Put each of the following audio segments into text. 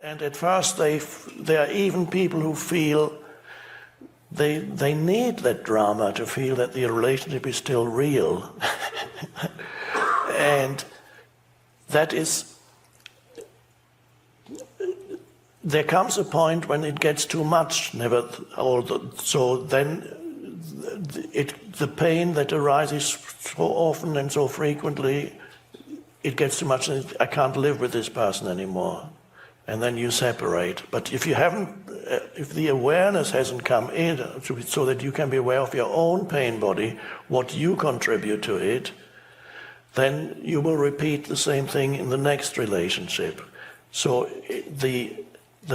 And at first there are even people who feel they need that drama to feel that the relationship is still real. And that is, there comes a point when it gets too much, so then the pain that arises so often and so frequently, it gets too much, and I can't live with this person anymore. And then you separate. But if the awareness hasn't come in so that you can be aware of your own pain body, what you contribute to it, then you will repeat the same thing in the next relationship. So the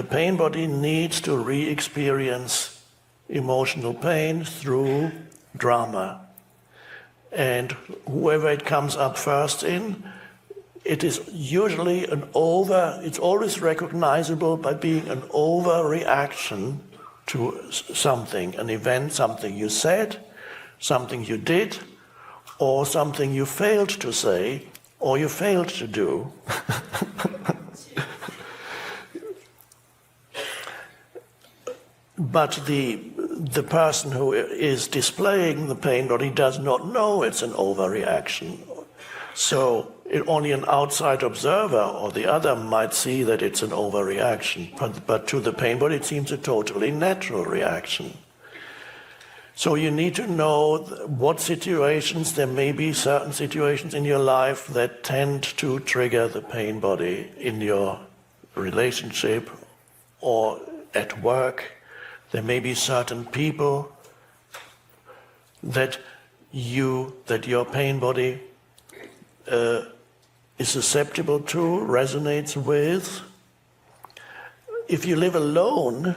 pain body needs to re-experience emotional pain through drama. And whoever it comes up first in, it is usually it's always recognizable by being an overreaction to something, an event, something you said, something you did, or something you failed to say, or you failed to do. But the person who is displaying the pain body does not know it's an overreaction. So only an outside observer or the other might see that it's an overreaction, but to the pain body it seems a totally natural reaction. So you need to know what situations, there may be certain situations in your life that tend to trigger the pain body in your relationship or at work. There may be certain people that your pain body is susceptible to, resonates with. If you live alone,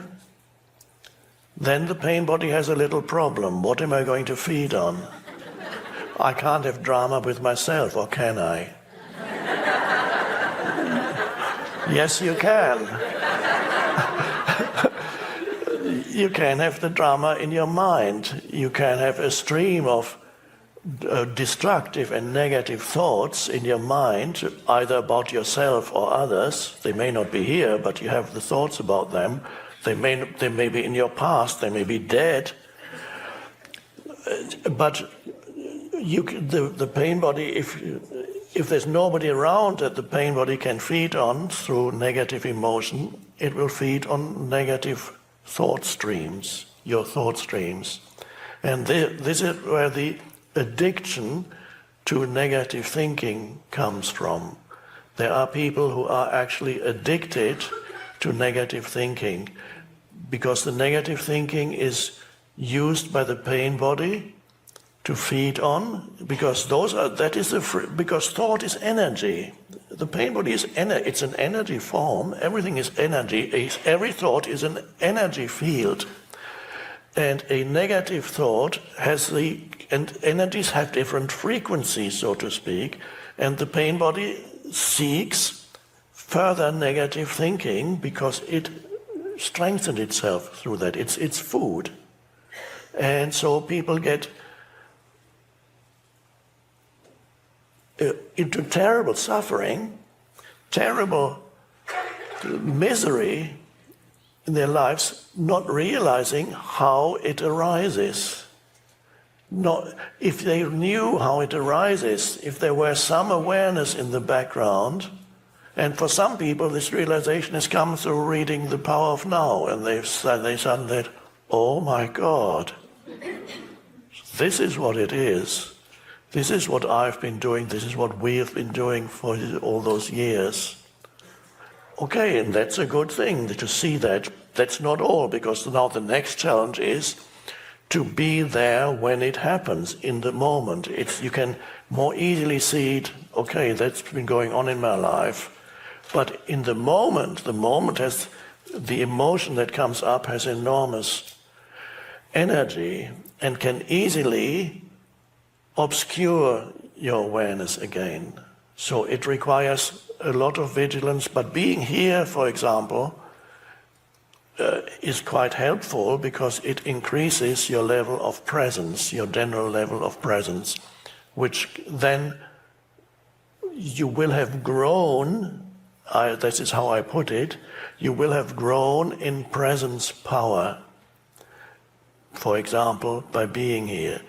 then the pain body has a little problem. What am I going to feed on? I can't have drama with myself, or can I? Yes, you can. You can have the drama in your mind. You can have a stream of destructive and negative thoughts in your mind, either about yourself or others. They may not be here, but you have the thoughts about them. They may be in your past, they may be dead. But the pain body, if there's nobody around that the pain body can feed on through negative emotion, it will feed on negative thought streams, your thought streams. And this is where the addiction to negative thinking comes from. There are people who are actually addicted to negative thinking because the negative thinking is used by the pain body to feed on, because because thought is energy. The pain body is it's an energy form. Everything is energy. Every thought is an energy field. And a negative thought and energies have different frequencies, so to speak, and the pain body seeks further negative thinking because it strengthens itself through that. It's food. And so people get into terrible suffering, terrible misery in their lives, not realizing how it arises. If they knew how it arises, if there were some awareness in the background, and for some people this realization has come through reading The Power of Now, and they suddenly, oh my God, this is what it is. This is what I've been doing, this is what we have been doing for all those years. Okay, and that's a good thing to see that. That's not all, because now the next challenge is to be there when it happens, in the moment. You can more easily see it, okay, that's been going on in my life. But in the moment has, the emotion that comes up has enormous energy and can easily obscure your awareness again. So it requires a lot of vigilance, but being here, for example, is quite helpful because it increases your level of presence, your general level of presence, which then you will have grown this is how I put it, you will have grown in presence power. For example, by being here,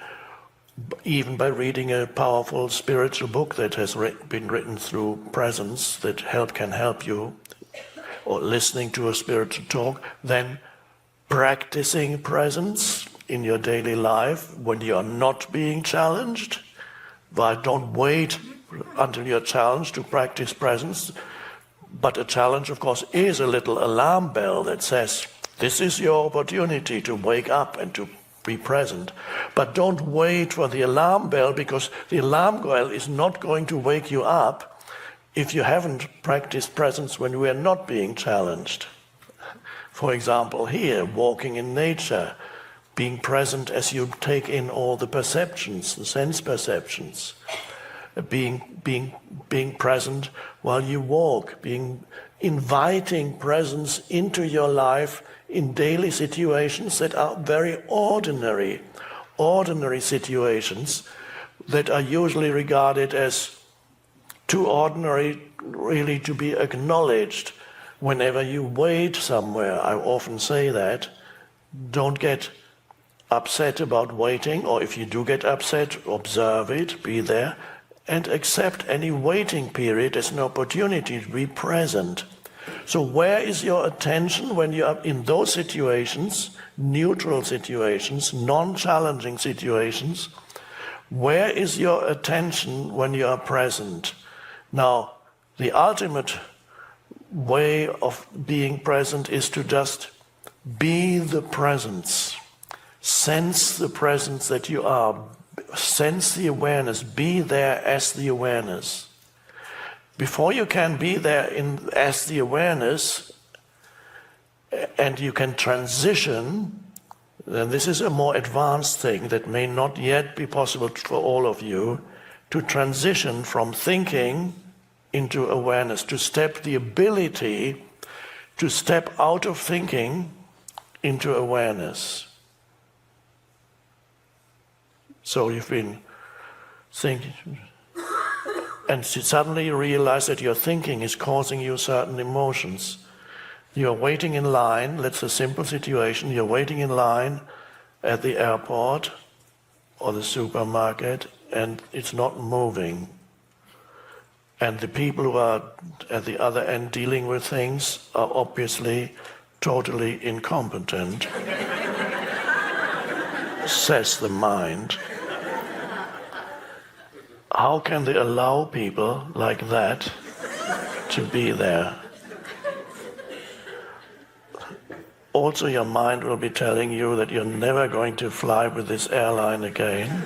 even by reading a powerful spiritual book that has been written through presence that can help you, or listening to a spiritual talk, then practicing presence in your daily life when you are not being challenged. But don't wait until you're challenged to practice presence. But a challenge, of course, is a little alarm bell that says, this is your opportunity to wake up and to be present. But don't wait for the alarm bell, because the alarm bell is not going to wake you up if you haven't practiced presence when we are not being challenged. For example, here, walking in nature, being present as you take in all the perceptions, the sense perceptions, being present while you walk, inviting presence into your life in daily situations that are very ordinary situations that are usually regarded as too ordinary really to be acknowledged. Whenever you wait somewhere, I often say that, don't get upset about waiting, or if you do get upset, observe it, be there, and accept any waiting period as an opportunity to be present. So where is your attention when you are in those situations, neutral situations, non-challenging situations? Where is your attention when you are present? Now, the ultimate way of being present is to just be the presence. Sense the presence that you are. Sense the awareness. Be there as the awareness. Before you can be there as the awareness, and you can transition, then this is a more advanced thing that may not yet be possible for all of you, to transition from thinking into awareness, to step the ability to step out of thinking into awareness. So you've been thinking, and suddenly you realize that your thinking is causing you certain emotions. You're waiting in line, that's a simple situation, you're waiting in line at the airport or the supermarket, and it's not moving. And the people who are at the other end dealing with things are obviously totally incompetent, says the mind. How can they allow people like that to be there? Also, your mind will be telling you that you're never going to fly with this airline again,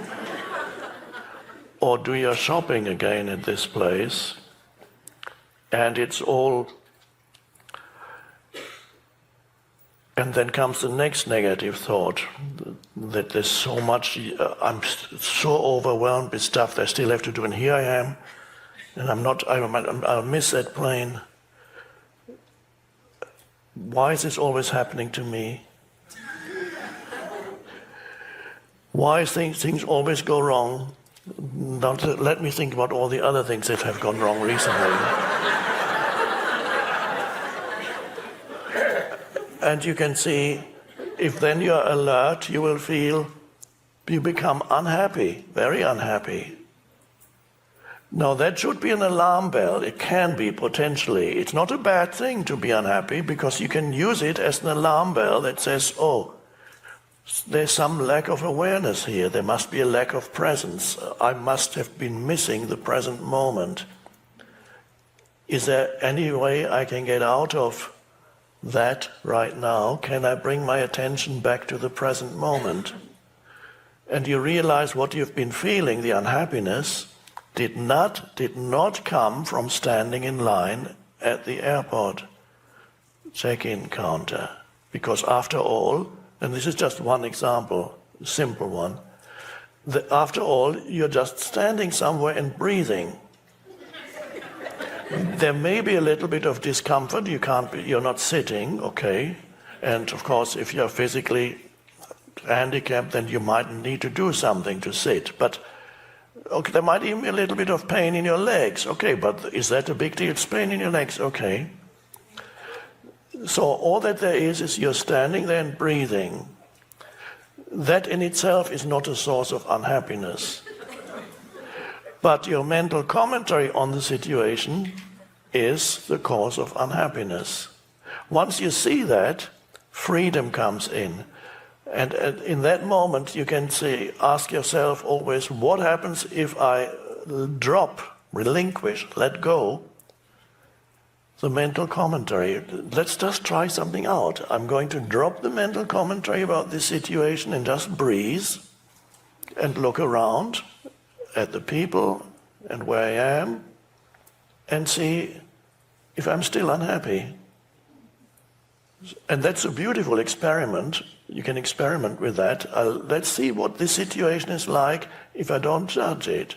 or do your shopping again at this place, and it's all. And then comes the next negative thought, that there's so much, I'm so overwhelmed with stuff that I still have to do, and here I am, and I'll miss that plane. Why is this always happening to me? Why things always go wrong? Don't let me think about all the other things that have gone wrong recently. And you can see, if then you're alert, you will feel, you become unhappy, very unhappy. Now that should be an alarm bell. It can be potentially. It's not a bad thing to be unhappy, because you can use it as an alarm bell that says, oh, there's some lack of awareness here. There must be a lack of presence. I must have been missing the present moment. Is there any way I can get out of that right now? Can I bring my attention back to the present moment? And you realize what you've been feeling, the unhappiness, did not come from standing in line at the airport check-in counter. Because after all, and this is just one example, a simple one, after all, you're just standing somewhere and breathing. There may be a little bit of discomfort. You're not sitting, okay? And of course, if you're physically handicapped, then you might need to do something to sit. But Okay, there might even be a little bit of pain in your legs. Okay, but is that a big deal? It's pain in your legs. Okay. So all that there is you're standing there and breathing. That in itself is not a source of unhappiness. But your mental commentary on the situation is the cause of unhappiness. Once you see that, freedom comes in. And in that moment, you can ask yourself always, what happens if I drop, relinquish, let go the mental commentary? Let's just try something out. I'm going to drop the mental commentary about this situation and just breathe and look around at the people and where I am and see if I'm still unhappy. And that's a beautiful experiment. You can experiment with that. Let's see what this situation is like if I don't judge it.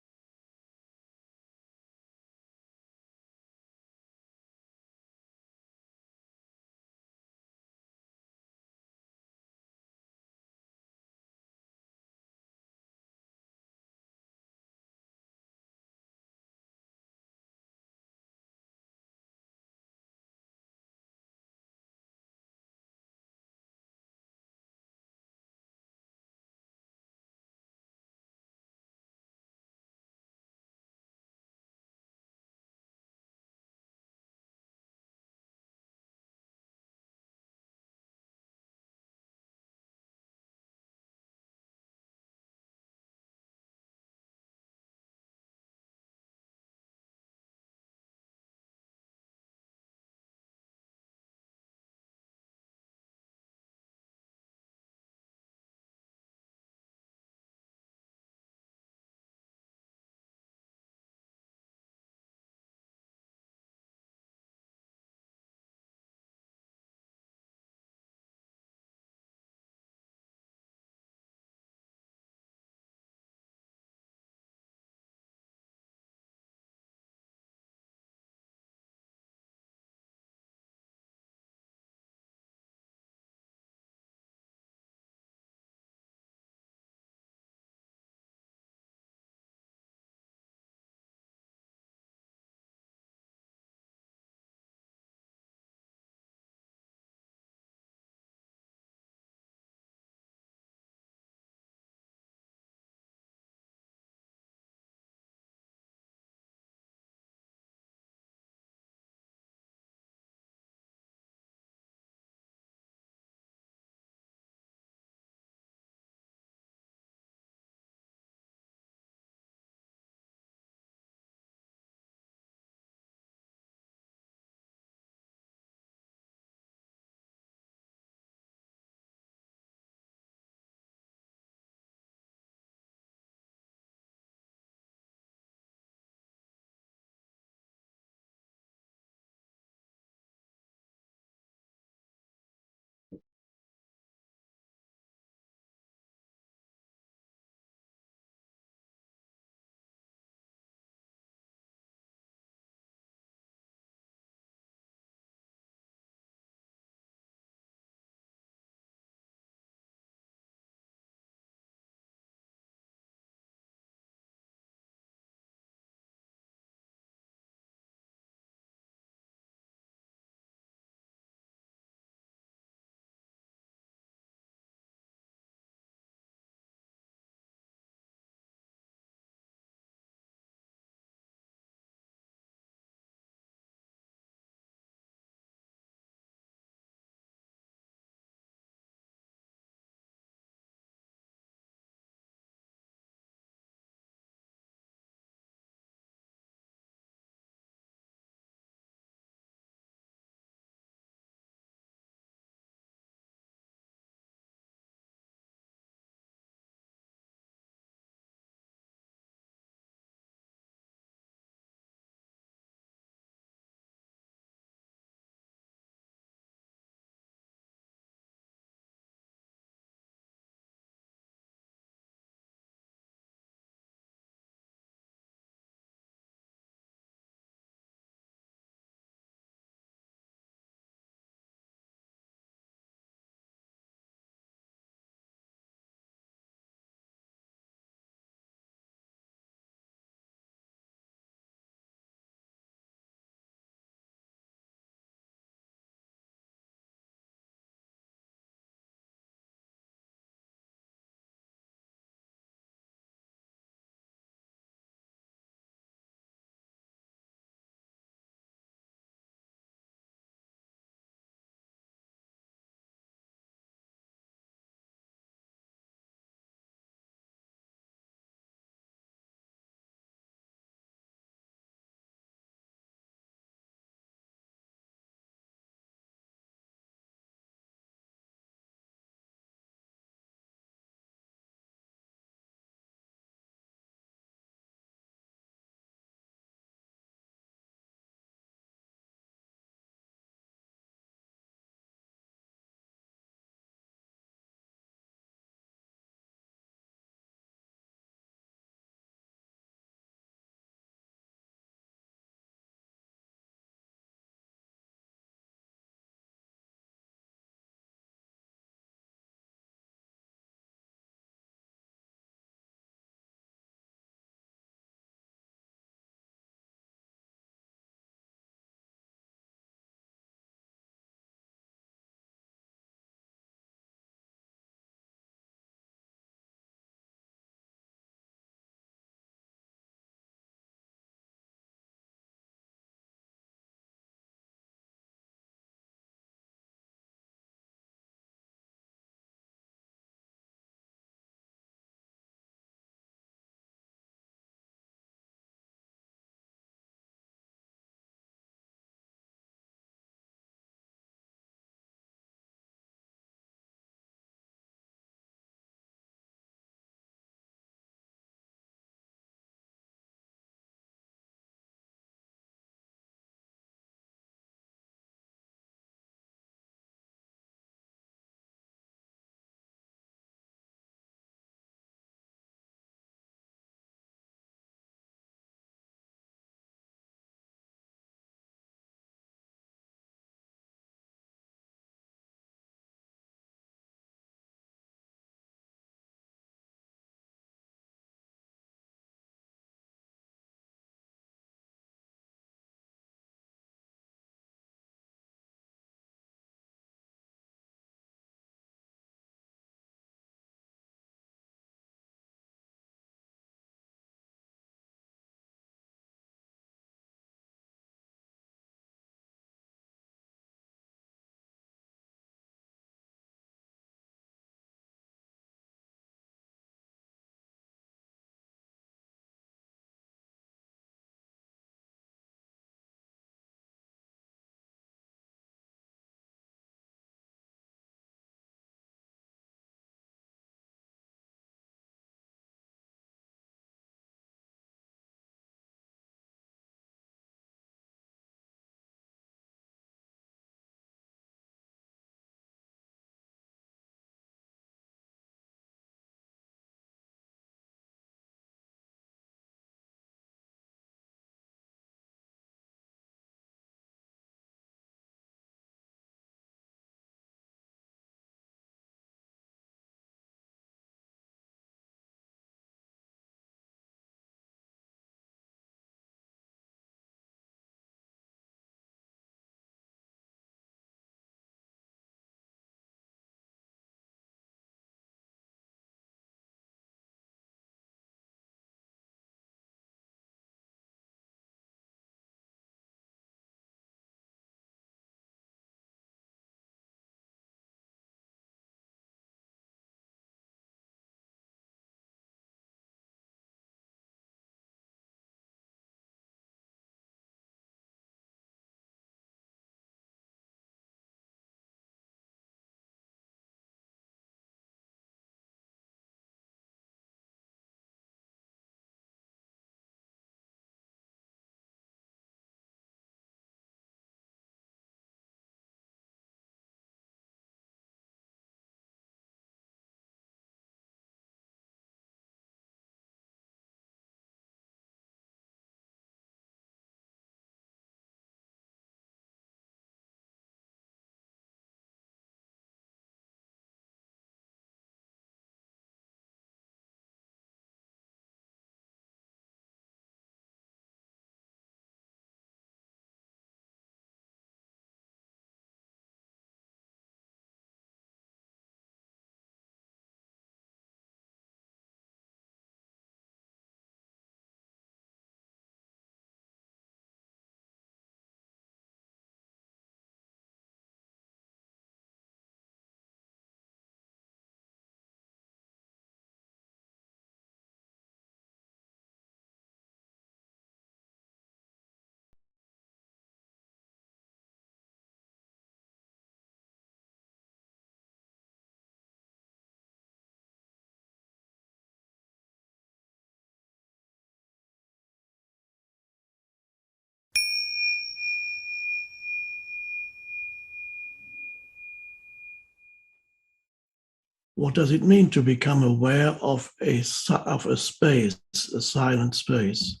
what does it mean to become aware of a space, a silent space?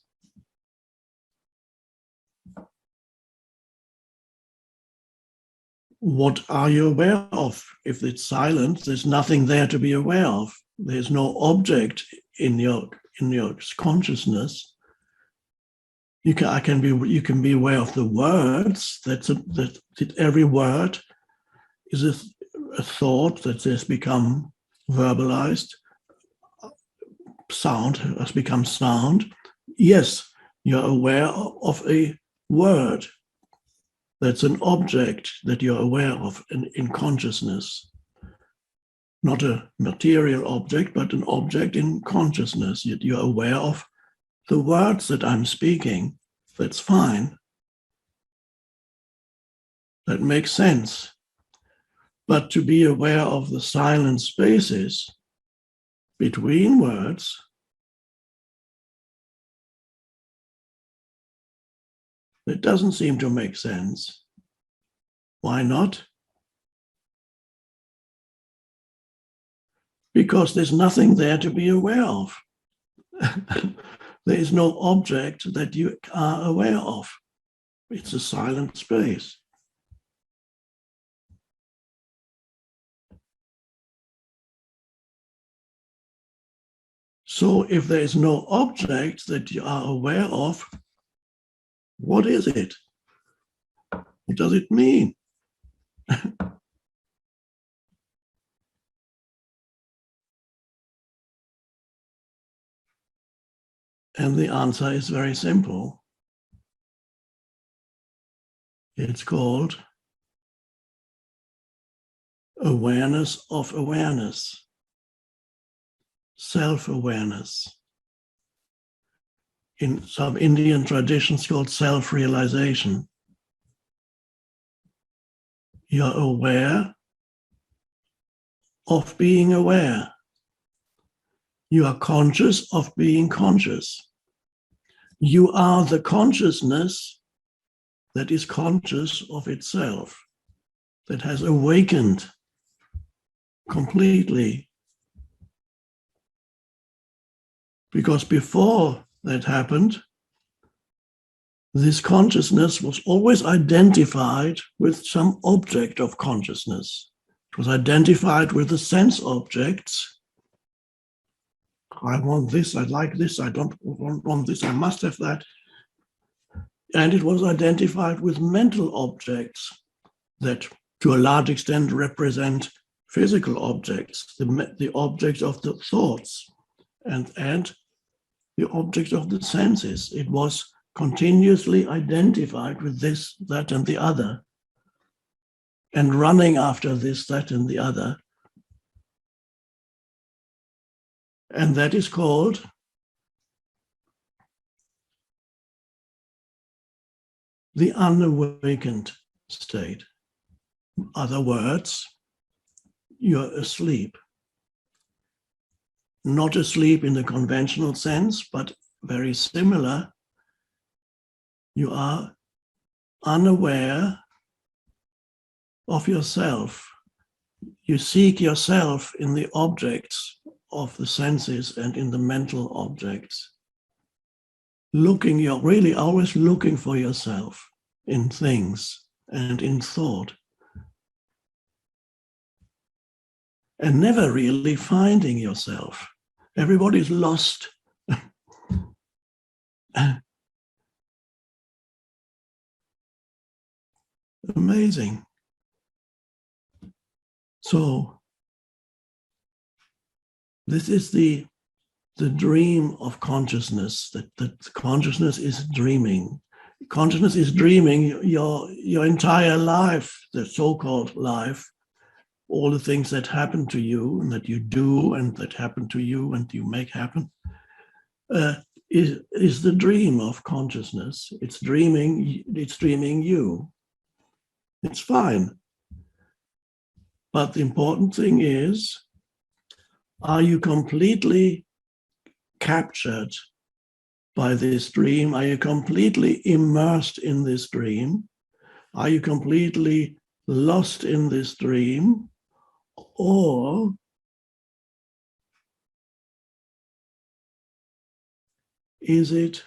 What are you aware of? If it's silent, there's nothing there to be aware of. There's no object in your consciousness. You can be aware of the words. That every word is a thought that has become verbalized. Sound has become sound. Yes, you're aware of a word. That's an object that you're aware of in consciousness. Not a material object, but an object in consciousness. You're aware of the words that I'm speaking. That's fine. That makes sense. But to be aware of the silent spaces between words, it doesn't seem to make sense. Why not? Because there's nothing there to be aware of. There is no object that you are aware of. It's a silent space. So if there is no object that you are aware of, what is it? What does it mean? And the answer is very simple. It's called awareness of awareness, self-awareness. In some Indian traditions called self-realization. You're aware of being aware. You are conscious of being conscious. You are the consciousness that is conscious of itself, that has awakened completely. Because before that happened, this consciousness was always identified with some object of consciousness. It was identified with the sense objects. I want this, I like this, I don't want this, I must have that. And it was identified with mental objects that to a large extent represent physical objects, the objects of the thoughts and the object of the senses. It was continuously identified with this, that, and the other, and running after this, that, and the other. And that is called the unawakened state. In other words, you're asleep. Not asleep in the conventional sense, but very similar. You are unaware of yourself. You seek yourself in the objects of the senses and in the mental objects. You're really always looking for yourself in things and in thought. And never really finding yourself. Everybody's lost. Amazing. So this is the dream of consciousness, that consciousness is dreaming. Consciousness is dreaming your entire life, the so-called life, all the things that happen to you and that you do and that happen to you and you make happen, is the dream of consciousness. It's dreaming you. It's fine. But the important thing is, are you completely captured by this dream? Are you completely immersed in this dream? Are you completely lost in this dream? Or is it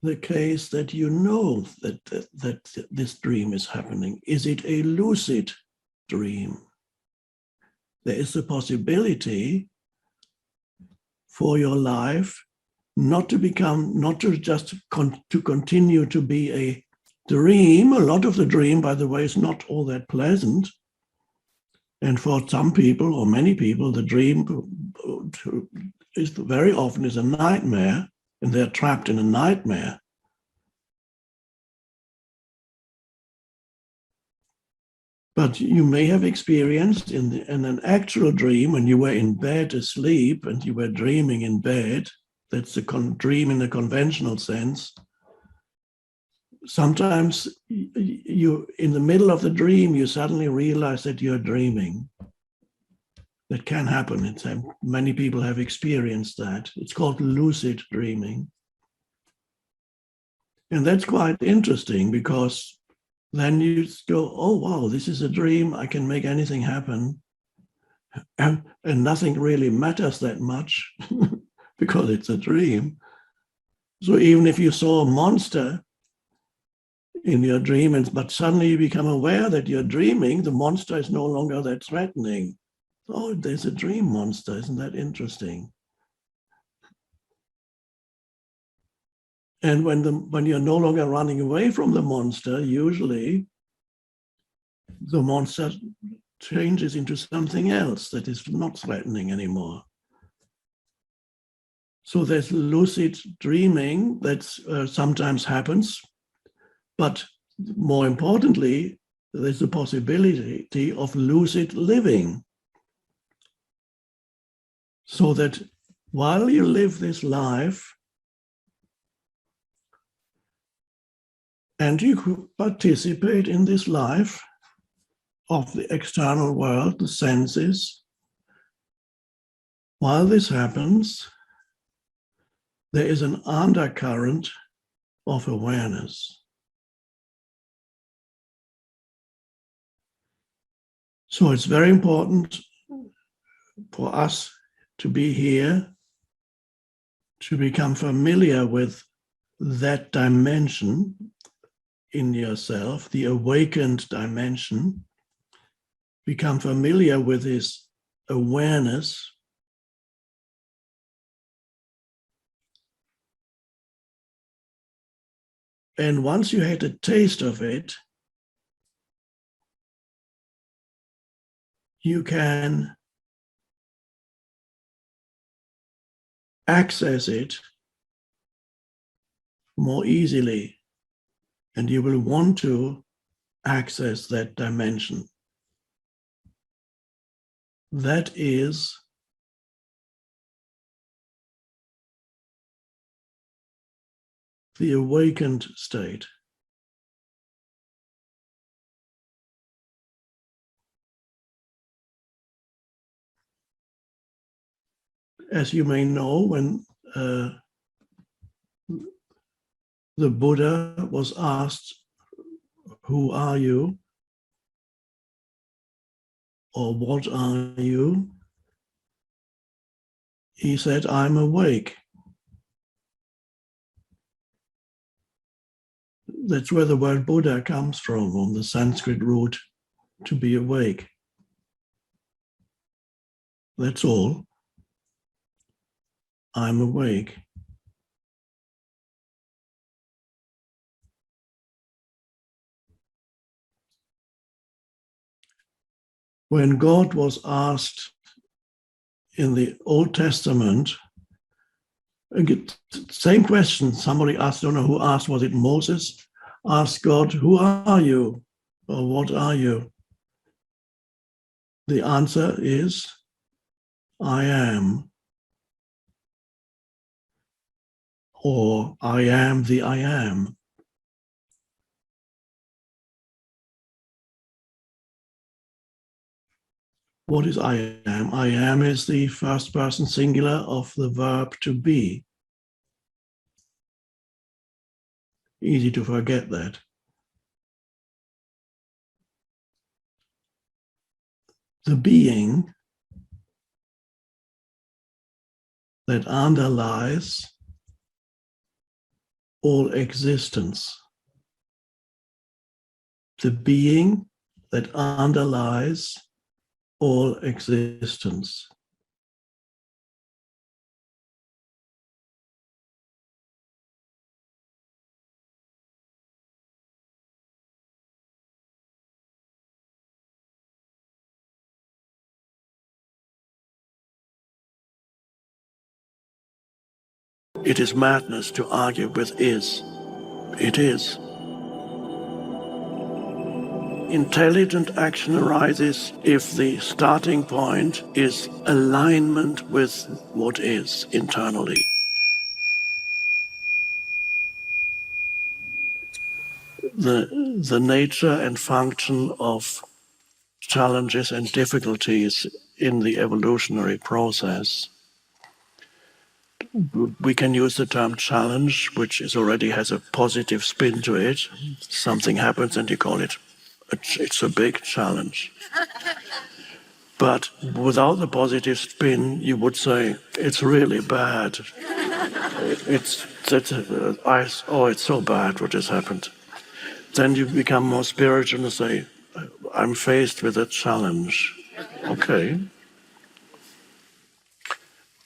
the case that you know that this dream is happening? Is it a lucid dream? There is a possibility for your life not to continue to be a dream. A lot of the dream, by the way, is not all that pleasant. And for some people, or many people, the dream is very often a nightmare, and they're trapped in a nightmare. But you may have experienced in an actual dream when you were in bed asleep and you were dreaming in bed. That's a dream in the conventional sense. Sometimes you, in the middle of the dream, you suddenly realize that you're dreaming. That can happen. Many people have experienced that. It's called lucid dreaming. And that's quite interesting because then you go, oh, wow, this is a dream. I can make anything happen. And nothing really matters that much because it's a dream. So even if you saw a monster in your dream, but suddenly you become aware that you're dreaming, the monster is no longer that threatening. Oh, there's a dream monster. Isn't that interesting? And when you're no longer running away from the monster, usually the monster changes into something else that is not threatening anymore. So there's lucid dreaming that sometimes happens, but more importantly, there's the possibility of lucid living. So that while you live this life, and you participate in this life of the external world, the senses, while this happens, there is an undercurrent of awareness. So it's very important for us to be here, to become familiar with that dimension in yourself, the awakened dimension, become familiar with this awareness. And once you had a taste of it, you can access it more easily, and you will want to access that dimension. That is the awakened state. As you may know, when the Buddha was asked, "Who are you?" or "What are you?" he said, "I'm awake." That's where the word Buddha comes from the Sanskrit root, to be awake. That's all. I'm awake. When God was asked in the Old Testament, same question, somebody asked, I don't know who asked, was it Moses? Asked God, "Who are you?" or "What are you?" The answer is, "I am," or "I am the I am." What is I am? I am is the first person singular of the verb to be. Easy to forget that. The being that underlies all existence. The being that underlies all existence. It is madness to argue with is. It is. Intelligent action arises if the starting point is alignment with what is internally. The nature and function of challenges and difficulties in the evolutionary process. We can use the term challenge, which already has a positive spin to it. Something happens and you call it, it's a big challenge. But without the positive spin, you would say, it's really bad. It's so bad what has happened. Then you become more spiritual and say, I'm faced with a challenge. Okay.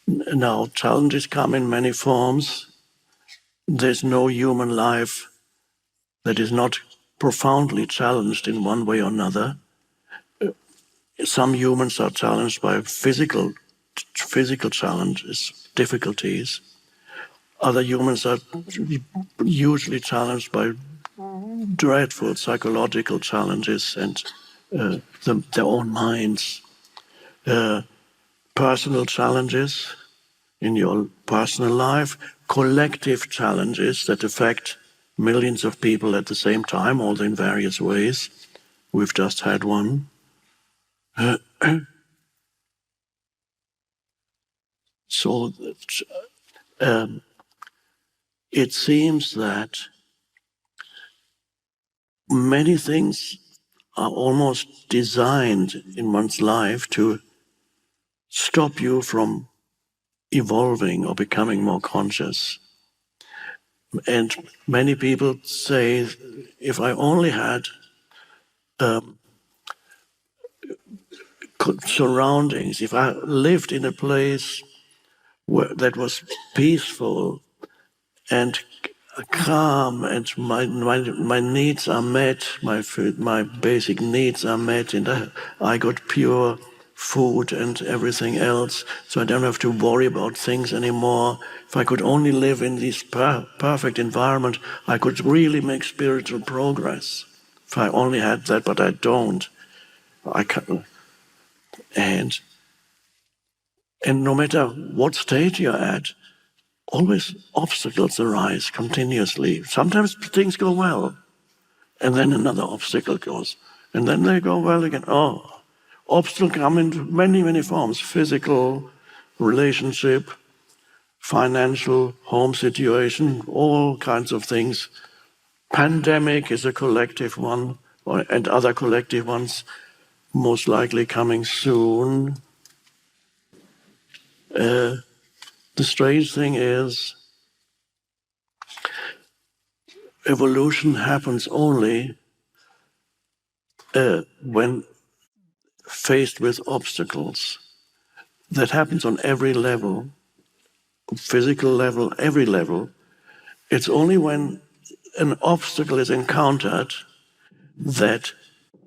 Now, challenges come in many forms. There's no human life that is not profoundly challenged in one way or another. Some humans are challenged by physical challenges, difficulties. Other humans are usually challenged by dreadful psychological challenges and their own minds. Personal challenges in your personal life, collective challenges that affect millions of people at the same time, all in various ways. We've just had one. So it seems that many things are almost designed in one's life to stop you from evolving or becoming more conscious. And many people say, if I only had surroundings, if I lived in a place that was peaceful and calm, and my needs are met, my basic needs are met, and I got pure food and everything else, so I don't have to worry about things anymore. If I could only live in this perfect environment, I could really make spiritual progress. If I only had that, but I don't. I can't. And no matter what stage you're at, always obstacles arise continuously. Sometimes things go well, and then another obstacle goes, and then they go well again. Obstacles come in many, many forms: physical, relationship, financial, home situation, all kinds of things. Pandemic is a collective one, and other collective ones most likely coming soon. The strange thing is, evolution happens only when faced with obstacles. That happens on every level, physical level, every level. It's only when an obstacle is encountered that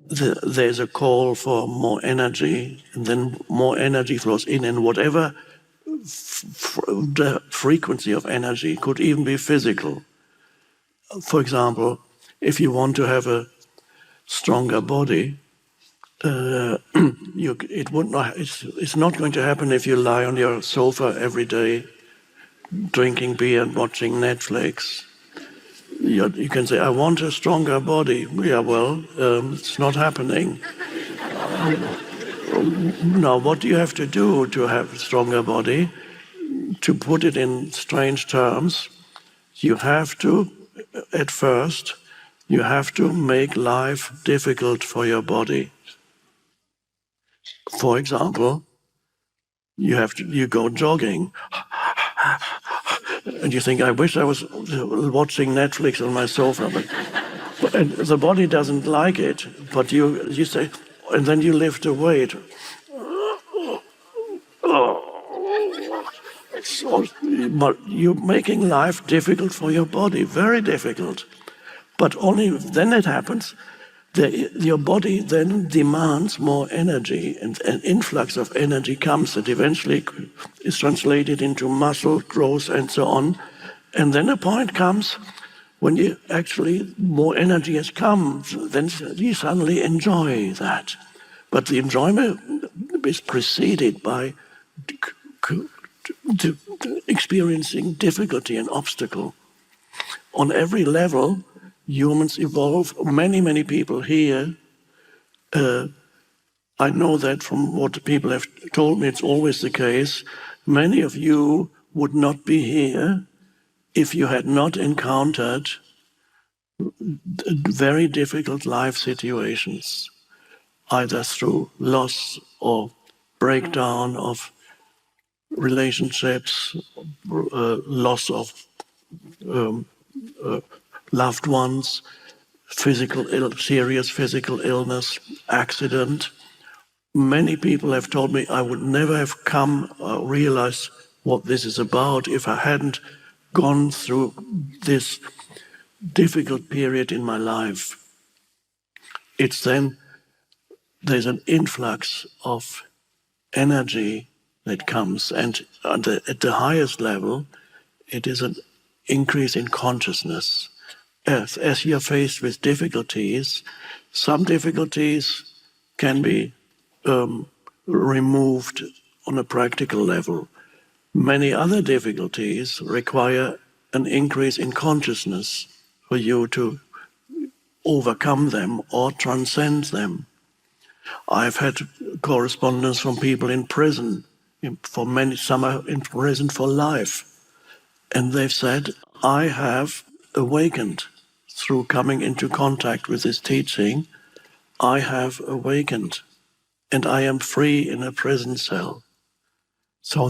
there's a call for more energy, and then more energy flows in, and whatever the frequency of energy could even be physical. For example, if you want to have a stronger body, it's not going to happen if you lie on your sofa every day drinking beer and watching Netflix. You can say, I want a stronger body. Yeah, well, it's not happening. Now, what do you have to do to have a stronger body? To put it in strange terms, you have to, at first, you have to make life difficult for your body. For example, you go jogging. And you think, I wish I was watching Netflix on my sofa, but and the body doesn't like it, but you say, and then you lift a weight. So, but you're making life difficult for your body, very difficult. But only then it happens. Your body then demands more energy, and an influx of energy comes that eventually is translated into muscle growth and so on. And then a point comes when you actually more energy has come, then you suddenly enjoy that. But the enjoyment is preceded by experiencing difficulty and obstacle. On every level, humans evolve. Many people here, I know that from what people have told me, it's always the case. Many of you would not be here if you had not encountered very difficult life situations, either through loss or breakdown of relationships, loss of loved ones, serious physical illness, accident. Many people have told me I would never have realized what this is about if I hadn't gone through this difficult period in my life. It's then there's an influx of energy that comes, and at the highest level, it is an increase in consciousness. As you're faced with difficulties, some difficulties can be removed on a practical level. Many other difficulties require an increase in consciousness for you to overcome them or transcend them. I've had correspondence from people in prison, some are in prison for life, and they've said, I have awakened through coming into contact with this teaching. I have awakened, and I am free in a prison cell. So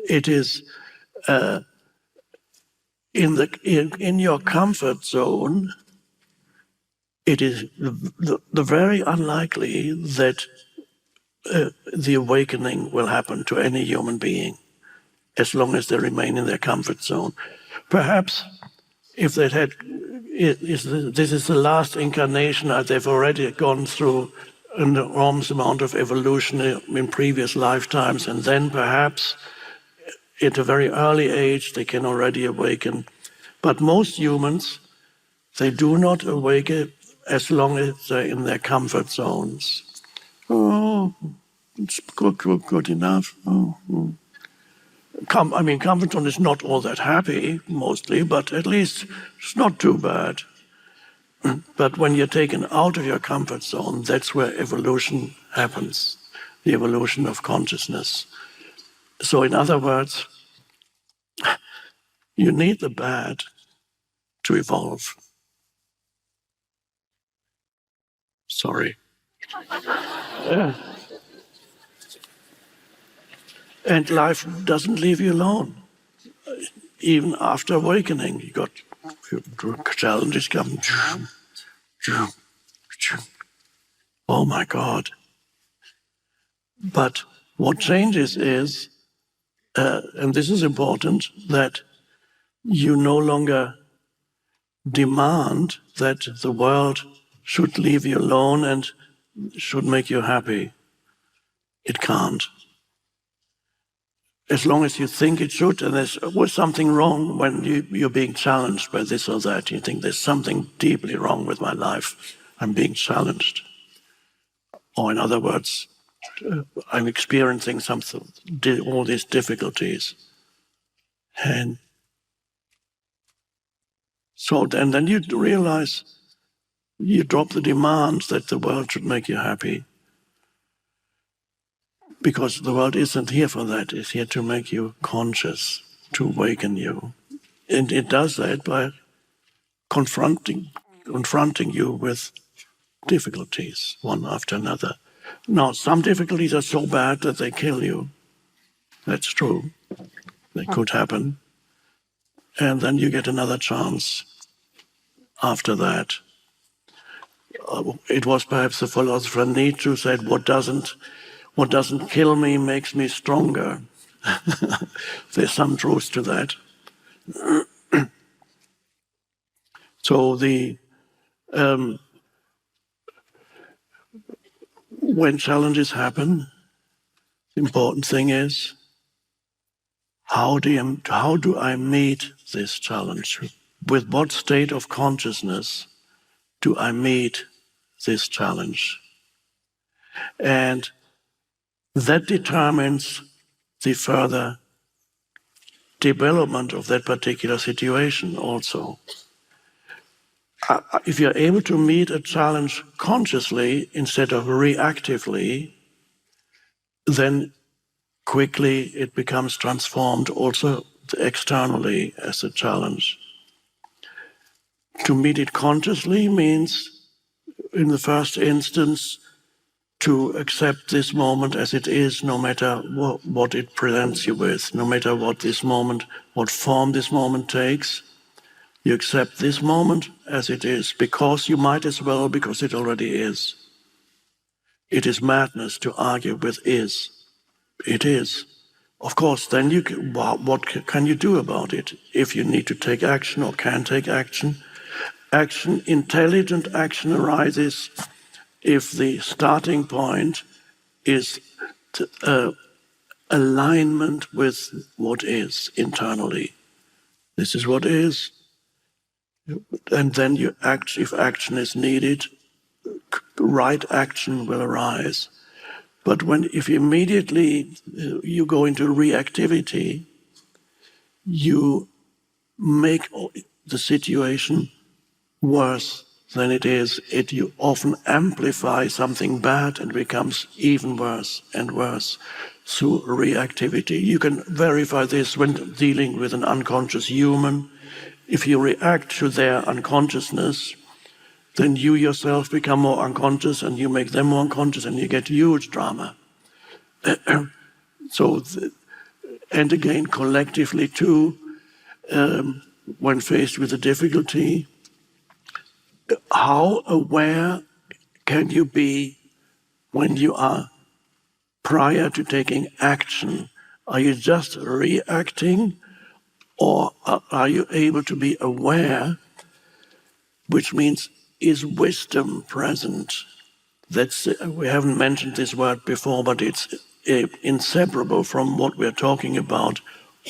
it is in your comfort zone. It is the very unlikely that the awakening will happen to any human being, as long as they remain in their comfort zone. Perhaps if they'd had, this is the last incarnation, they've already gone through an enormous amount of evolution in previous lifetimes, and then perhaps at a very early age they can already awaken. But most humans, they do not awaken as long as they're in their comfort zones. Oh, it's good enough. Oh. Comfort zone is not all that happy, mostly, but at least it's not too bad. But when you're taken out of your comfort zone, that's where evolution happens, the evolution of consciousness. So in other words, you need the bad to evolve. Sorry. And life doesn't leave you alone. Even after awakening, you got challenges come. Oh my God. But what changes is, and this is important, that you no longer demand that the world should leave you alone and should make you happy. It can't. As long as you think it should, and there's always something wrong when you're being challenged by this or that. You think there's something deeply wrong with my life. I'm being challenged. Or in other words, I'm experiencing all these difficulties. And so then you realize you drop the demands that the world should make you happy. Because the world isn't here for that. It's here to make you conscious, to awaken you. And it does that by confronting you with difficulties, one after another. Now, some difficulties are so bad that they kill you. That's true. They could happen. and then you get another chance after that. It was perhaps the philosopher Nietzsche who said, what doesn't kill me makes me stronger. There's some truth to that. So when challenges happen, the important thing is, how do I meet this challenge? With what state of consciousness do I meet this challenge? And that determines the further development of that particular situation also. If you're able to meet a challenge consciously instead of reactively, then quickly it becomes transformed also externally as a challenge. To meet it consciously means, in the first instance, to accept this moment as it is, no matter what it presents you with, no matter what form this moment takes. You accept this moment as it is, because you might as well, because it already is. It is madness to argue with is. It is. Of course, then what can you do about it? If you need to take action or can take action, intelligent action arises if the starting point is alignment with what is internally. This is what is. And then you act. If action is needed, right action will arise. But if immediately you go into reactivity, you make the situation worse than it is. You often amplify something bad and becomes even worse and worse through reactivity. You can verify this when dealing with an unconscious human. If you react to their unconsciousness, then you yourself become more unconscious and you make them more unconscious and you get huge drama. And again, collectively too, when faced with a difficulty, how aware can you be when you are prior to taking action? Are you just reacting, or are you able to be aware, which means, is wisdom present? We haven't mentioned this word before, but it's inseparable from what we're talking about.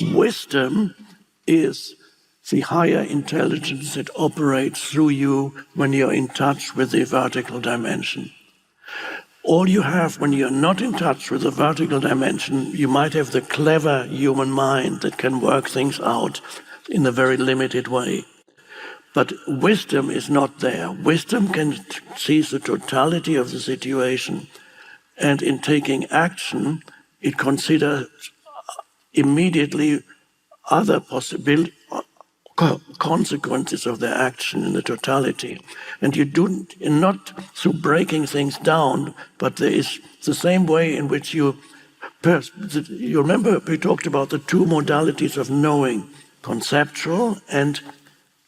Wisdom is the higher intelligence that operates through you when you're in touch with the vertical dimension. All you have when you're not in touch with the vertical dimension, you might have the clever human mind that can work things out in a very limited way. But wisdom is not there. Wisdom can seize the totality of the situation, and in taking action, it considers immediately other consequences of their action in the totality. And not through breaking things down, but there is the same way in which you remember we talked about the two modalities of knowing, conceptual and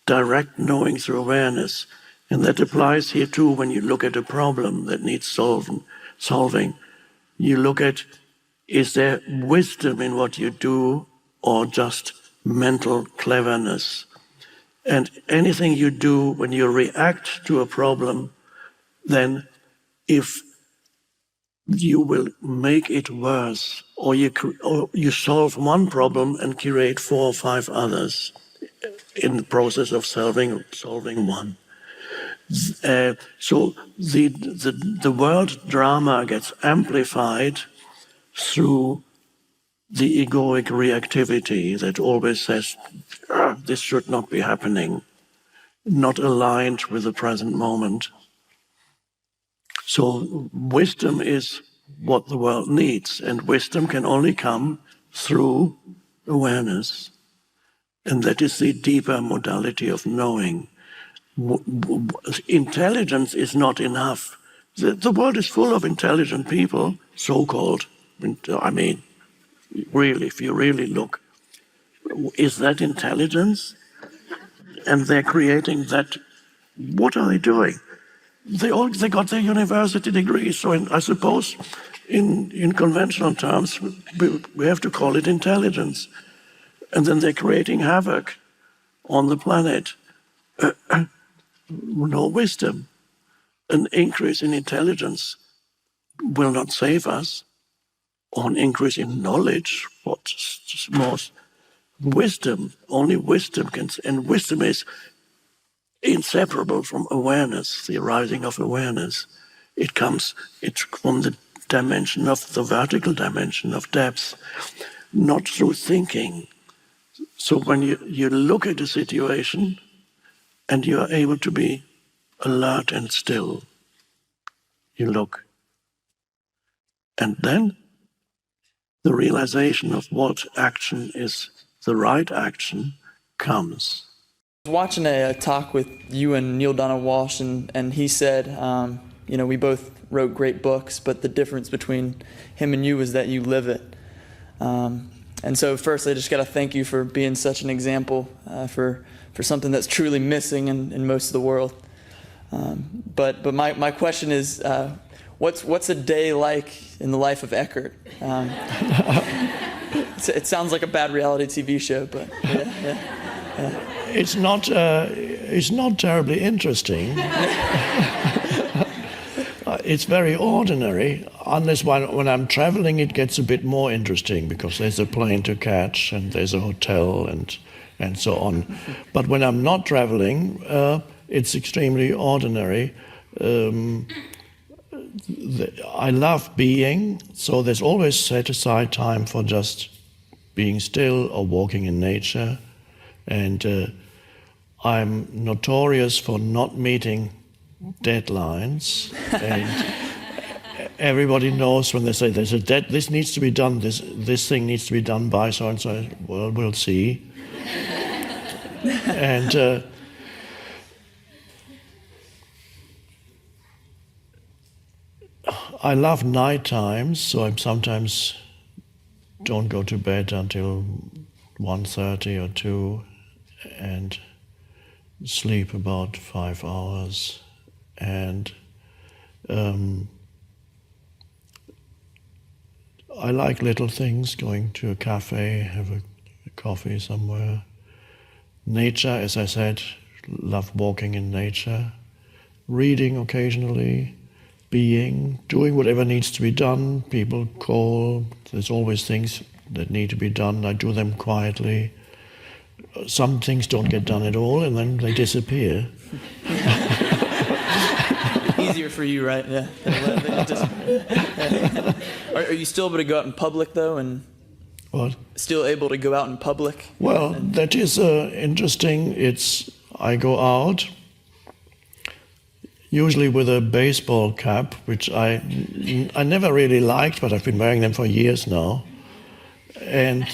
direct knowing through awareness. And that applies here too when you look at a problem that needs solving. You look at, is there wisdom in what you do or just mental cleverness? And anything you do when you react to a problem, then if you will make it worse, or you solve one problem and create 4 or 5 others in the process of solving one. So the world drama gets amplified through the egoic reactivity that always says, this should not be happening, not aligned with the present moment. So wisdom is what the world needs, and wisdom can only come through awareness. And that is the deeper modality of knowing. Intelligence is not enough. The world is full of intelligent people, so-called. I mean, really, if you really look. Is that intelligence? And they're creating that. What are they doing? They got their university degrees, so I suppose in conventional terms we have to call it intelligence. And then they're creating havoc on the planet. No wisdom. An increase in intelligence will not save us, or an increase in knowledge. What's more, wisdom, only wisdom can, and wisdom is inseparable from awareness, the arising of awareness. It's from the dimension of the vertical dimension of depth, not through thinking. So when you look at a situation and you are able to be alert and still, you look. And then the realization of what action is the right action comes. I was watching a talk with you and Neil Donald Walsh, and he said, we both wrote great books, but the difference between him and you is that you live it. And so first, I just got to thank you for being such an example for something that's truly missing in most of the world. But my question is, what's a day like in the life of Eckhart? It sounds like a bad reality TV show, but yeah. It's not terribly interesting. It's very ordinary, unless when I'm traveling it gets a bit more interesting because there's a plane to catch and there's a hotel and so on. But when I'm not traveling, it's extremely ordinary. I love being, so there's always set aside time for just being still or walking in nature. And I'm notorious for not meeting deadlines. And everybody knows when they say there's a this needs to be done, this thing needs to be done by so and so. Well, we'll see. And I love night times, so I sometimes don't go to bed until 1:30 or 2 and sleep about 5 hours. And I like little things, going to a cafe, have a coffee somewhere. Nature, as I said, love walking in nature. Reading occasionally, doing whatever needs to be done. People call, there's always things that need to be done. I do them quietly. Some things don't get done at all, and then they disappear. Easier for you, right? Yeah. Are you still able to go out in public, though? And what? Still able to go out in public? Well, that is interesting. I go out, usually with a baseball cap, which I never really liked, but I've been wearing them for years now. And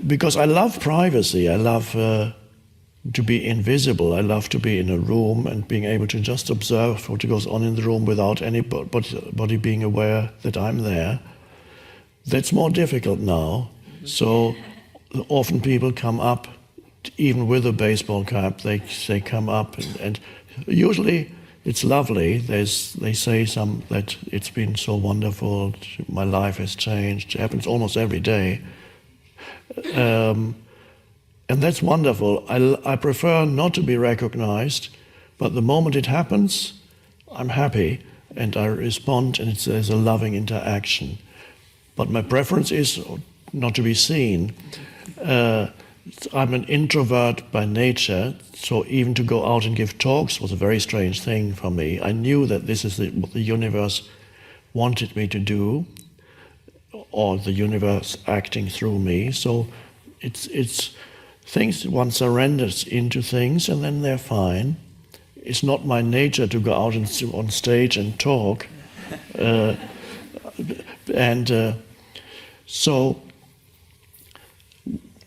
because I love privacy, I love to be invisible. I love to be in a room and being able to just observe what goes on in the room without anybody being aware that I'm there. That's more difficult now. So often people come up, even with a baseball cap, they come up and usually it's lovely. They say that it's been so wonderful, my life has changed. It happens almost every day. And that's wonderful. I prefer not to be recognized, but the moment it happens, I'm happy and I respond, and there's a loving interaction. But my preference is not to be seen. I'm an introvert by nature, so even to go out and give talks was a very strange thing for me. I knew that this is what the universe wanted me to do, or the universe acting through me. So it's things, one surrenders into things and then they're fine. It's not my nature to go out on stage and talk. So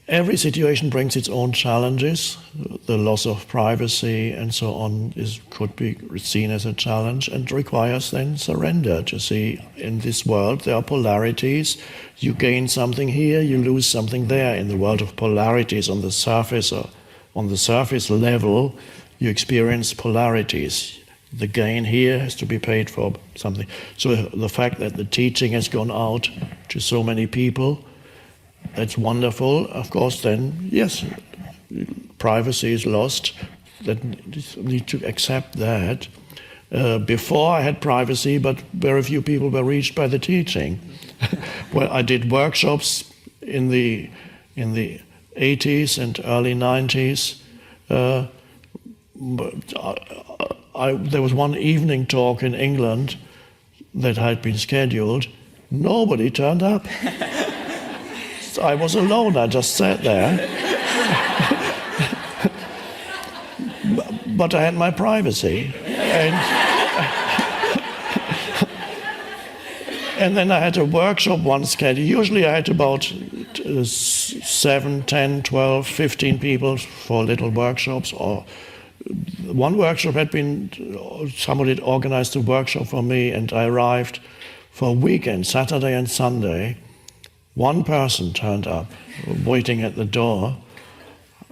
every situation brings its own challenges. The loss of privacy and so on could be seen as a challenge and requires then surrender to see in this world there are polarities. You gain something here, you lose something there. In the world of polarities on the surface or on the surface level, you experience polarities. The gain here has to be paid for something. So the fact that the teaching has gone out to so many people, that's wonderful. Of course, then, yes, privacy is lost. That need to accept that. Before I had privacy, but very few people were reached by the teaching. Well, I did workshops in the 80s and early 90s. There was one evening talk in England that had been scheduled. Nobody turned up. I was alone, I just sat there. But I had my privacy. And then I had a workshop one scheduled. Usually I had about 7, 10, 12, 15 people for little workshops. Or one workshop had been, somebody had organized a workshop for me, and I arrived for a weekend, Saturday and Sunday. One person turned up, waiting at the door,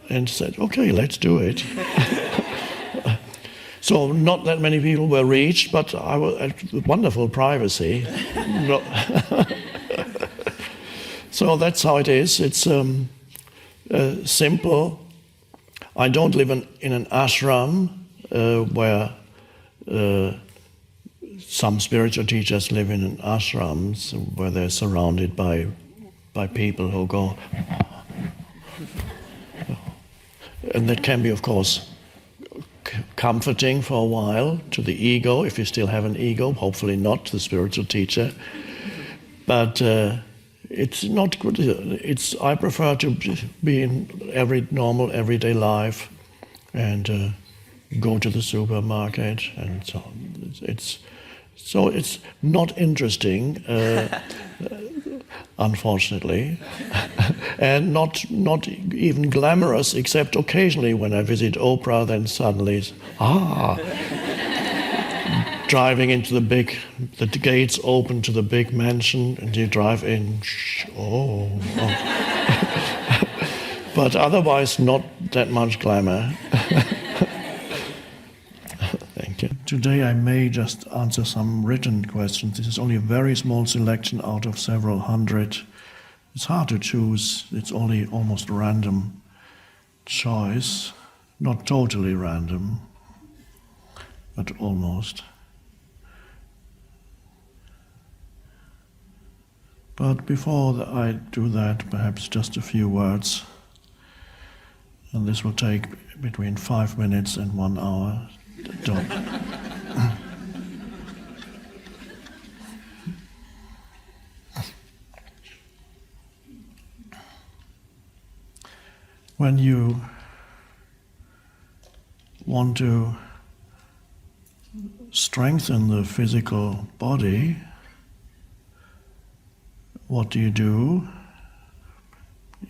and said, okay, let's do it. So not that many people were reached, but I had wonderful privacy. So that's how it is. It's simple. I don't live in an ashram where some spiritual teachers live in ashrams where they're surrounded by people who go. And that can be, of course, comforting for a while to the ego, if you still have an ego, hopefully not the spiritual teacher. But it's not good. I prefer to be in every normal, everyday life and go to the supermarket and so on. It's not interesting, unfortunately, and not even glamorous, except occasionally when I visit Oprah, then suddenly, driving into the gates open to the big mansion, and you drive in, but otherwise not that much glamour. Thank you. Today I may just answer some written questions. This is only a very small selection out of several hundred. It's hard to choose. It's only almost random choice. Not totally random, but almost. But before I do that, perhaps just a few words. And this will take between 5 minutes and 1 hour. When you want to strengthen the physical body, what do?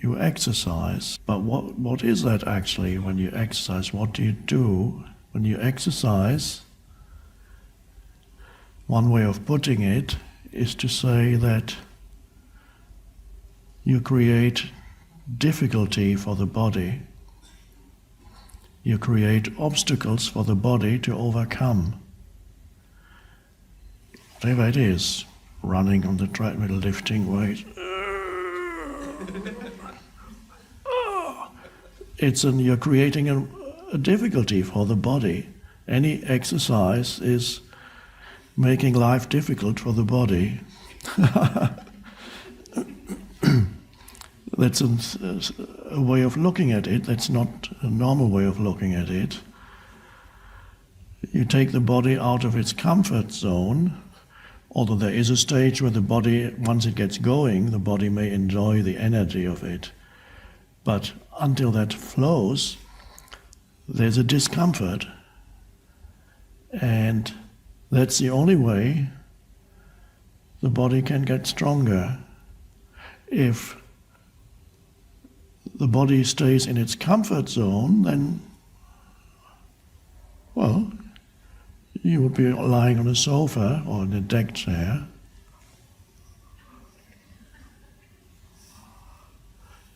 You exercise. But what is that actually when you exercise? What do you do? When you exercise, one way of putting it is to say that you create difficulty for the body. You create obstacles for the body to overcome. Whatever it is, running on the treadmill, lifting weights. You're creating a difficulty for the body. Any exercise is making life difficult for the body. That's a way of looking at it. That's not a normal way of looking at it. You take the body out of its comfort zone, although there is a stage where the body, once it gets going, the body may enjoy the energy of it. But until that flows, there's a discomfort. And that's the only way the body can get stronger. If the body stays in its comfort zone, then, well, you would be lying on a sofa or in a deck chair.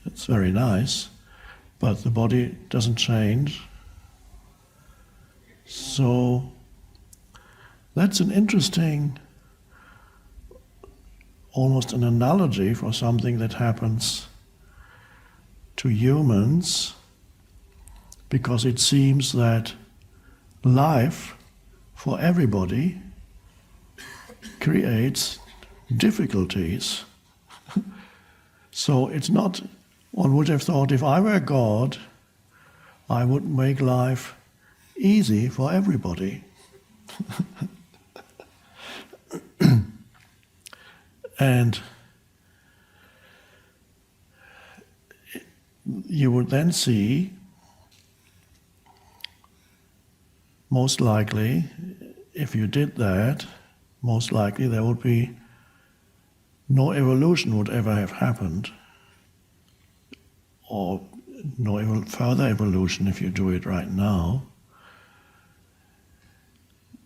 It's very nice, but the body doesn't change. So that's an interesting, almost an analogy for something that happens to humans, because it seems that life for everybody creates difficulties. So it's not, one would have thought, if I were God, I would make life easy for everybody. And you would then see, most likely, if you did that, most likely there would be no evolution would ever have happened, or no further evolution if you do it right now.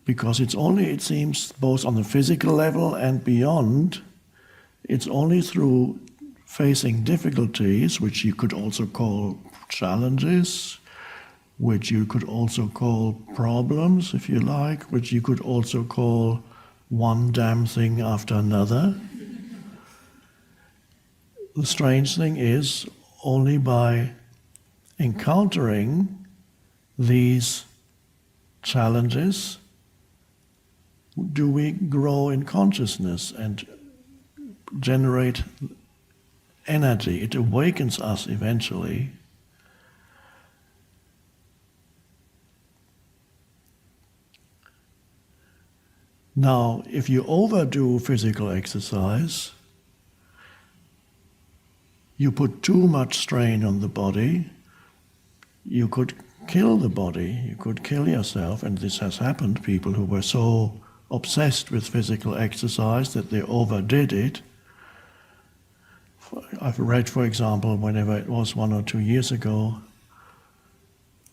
Because it's only, it seems, both on the physical level and beyond, it's only through facing difficulties, which you could also call challenges, which you could also call problems, if you like, which you could also call one damn thing after another. The strange thing is, only by encountering these challenges do we grow in consciousness and generate energy. It awakens us eventually. Now, if you overdo physical exercise, you put too much strain on the body, you could kill the body, you could kill yourself, and this has happened. People who were so obsessed with physical exercise that they overdid it. I've read, for example, whenever it was 1 or 2 years ago,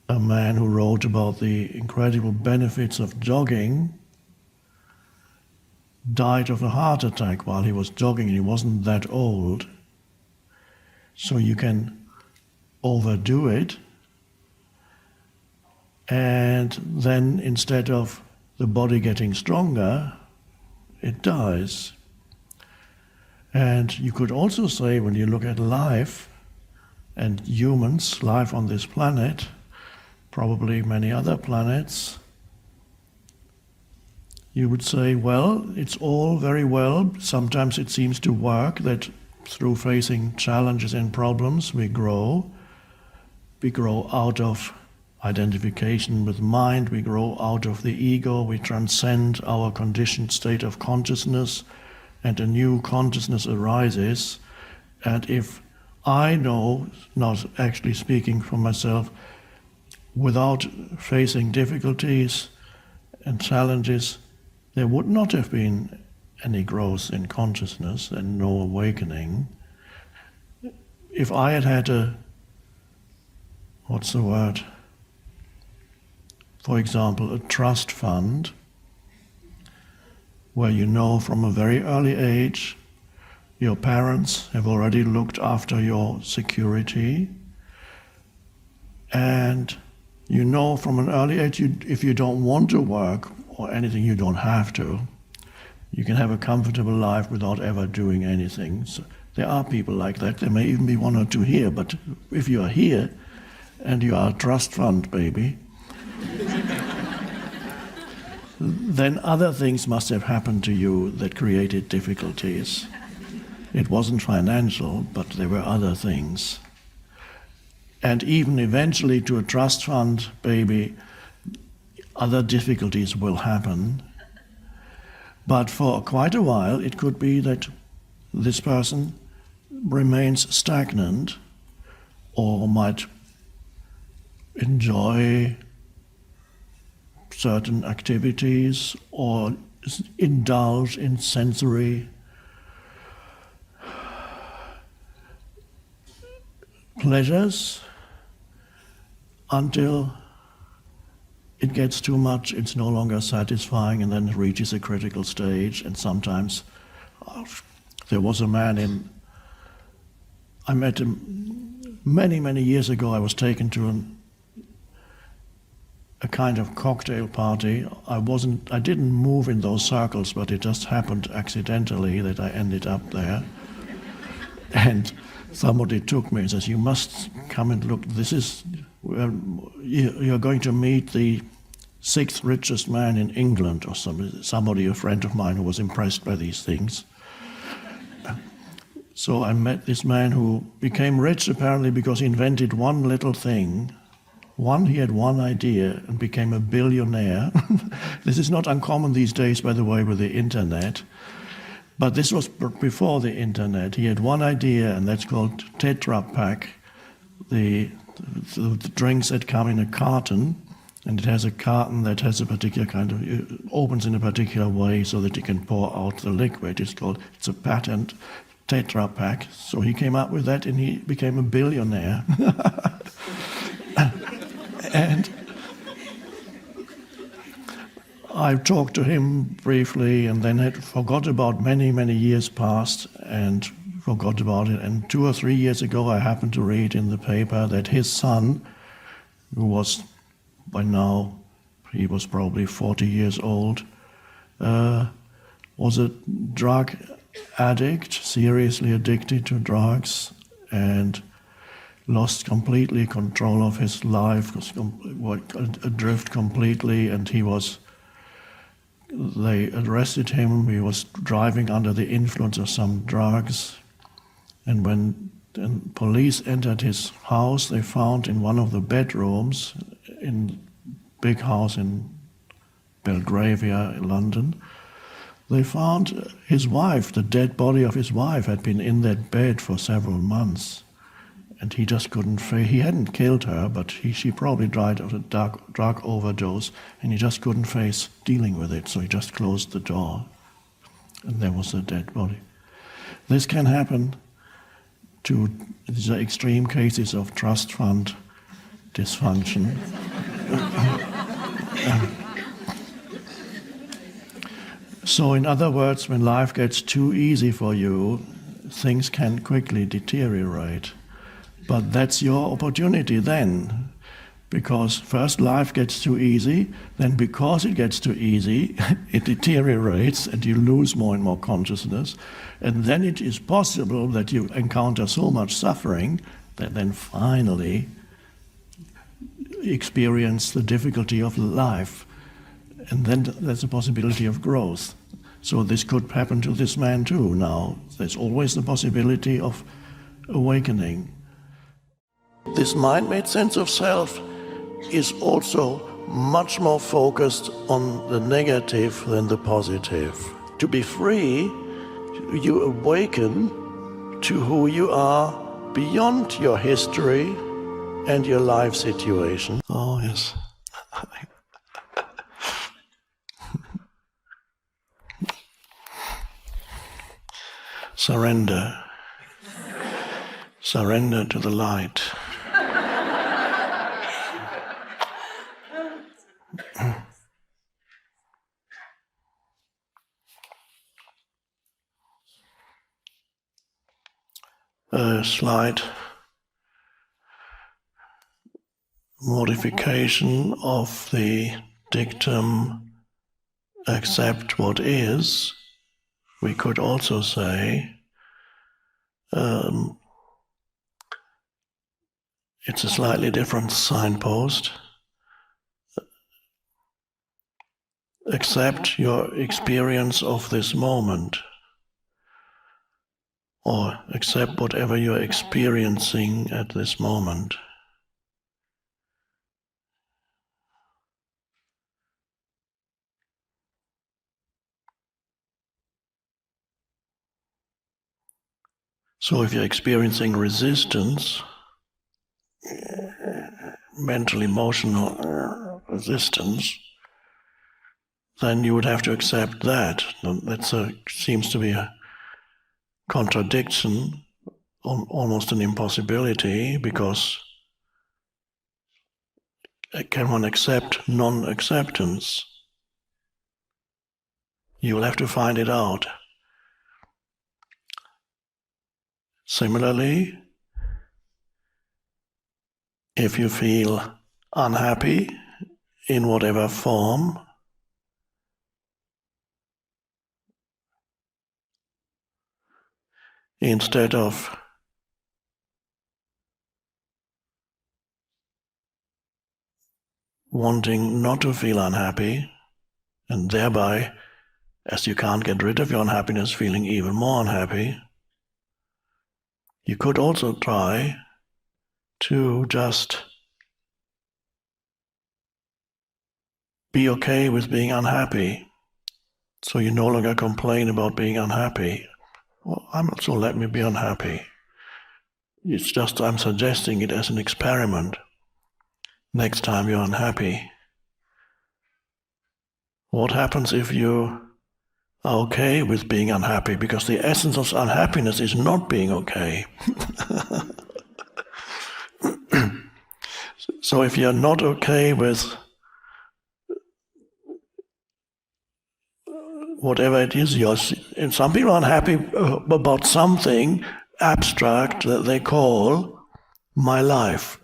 a man who wrote about the incredible benefits of jogging died of a heart attack while he was jogging, and he wasn't that old. So you can overdo it, and then instead of the body getting stronger, it dies. And you could also say, when you look at life and humans, life on this planet, probably many other planets, you would say, well, it's all very well. Sometimes it seems to work that through facing challenges and problems we grow. We grow out of identification with mind, we grow out of the ego, we transcend our conditioned state of consciousness, and a new consciousness arises. And if I know, not actually speaking for myself, without facing difficulties and challenges, there would not have been any growth in consciousness and no awakening. If I had had a, what's the word? For example, a trust fund, where you know from a very early age your parents have already looked after your security, and you know from an early age if you don't want to work or anything, you don't have to. You can have a comfortable life without ever doing anything. So there are people like that. There may even be 1 or 2 here, but if you are here and you are a trust fund baby, then other things must have happened to you that created difficulties. It wasn't financial, but there were other things. And even eventually to a trust fund baby, other difficulties will happen. But for quite a while, it could be that this person remains stagnant or might enjoy certain activities or indulge in sensory pleasures until it gets too much, it's no longer satisfying, and then it reaches a critical stage. And sometimes there was a man I met him many, many years ago. I was taken to a kind of cocktail party. I didn't move in those circles, but it just happened accidentally that I ended up there. And somebody took me and says, "You must come and look. You're going to meet the 6th richest man in England," or somebody, a friend of mine who was impressed by these things. So I met this man who became rich apparently because he invented one little thing. He had one idea and became a billionaire. This is not uncommon these days, by the way, with the internet. But this was before the internet. He had one idea, and that's called Tetra Pak, the drinks that come in a carton, and it has a carton that has a particular kind of, opens in a particular way so that you can pour out the liquid. It's a patent, Tetra Pak. So he came up with that, and he became a billionaire. And I talked to him briefly, and then had forgot about many, many years past and forgot about it. And 2 or 3 years ago, I happened to read in the paper that his son, who was by now, he was probably 40 years old, was a drug addict, seriously addicted to drugs, and lost completely control of his life, was adrift completely, and they arrested him. He was driving under the influence of some drugs, and when the police entered his house, they found in one of the bedrooms in big house in Belgravia in London, they found his wife. The dead body of his wife had been in that bed for several months. And he just couldn't face. He hadn't killed her, but she probably died of a drug overdose, and he just couldn't face dealing with it, so he just closed the door, and there was the dead body. This can happen these are extreme cases of trust fund dysfunction. So in other words, when life gets too easy for you, things can quickly deteriorate. But that's your opportunity then, because first life gets too easy, then because it gets too easy, it deteriorates and you lose more and more consciousness, and then it is possible that you encounter so much suffering that then finally experience the difficulty of life, and then there's a possibility of growth. So this could happen to this man too now. There's always the possibility of awakening. This mind-made sense of self is also much more focused on the negative than the positive. To be free, you awaken to who you are beyond your history and your life situation. Oh, yes. Surrender. Surrender to the light. A slight modification of the dictum, accept what is. We could also say, it's a slightly different signpost. Accept your experience of this moment, or accept whatever you're experiencing at this moment. So if you're experiencing resistance, mental, emotional resistance, then you would have to accept that. That seems to be a contradiction, almost an impossibility, because can one accept non-acceptance? You will have to find it out. Similarly, if you feel unhappy in whatever form, instead of wanting not to feel unhappy, and thereby, as you can't get rid of your unhappiness, feeling even more unhappy, you could also try to just be okay with being unhappy. So you no longer complain about being unhappy. Well, so let me be unhappy. It's just I'm suggesting it as an experiment. Next time you're unhappy, what happens if you are okay with being unhappy? Because the essence of unhappiness is not being okay. So if you're not okay with whatever it is, and some people are unhappy about something abstract that they call my life.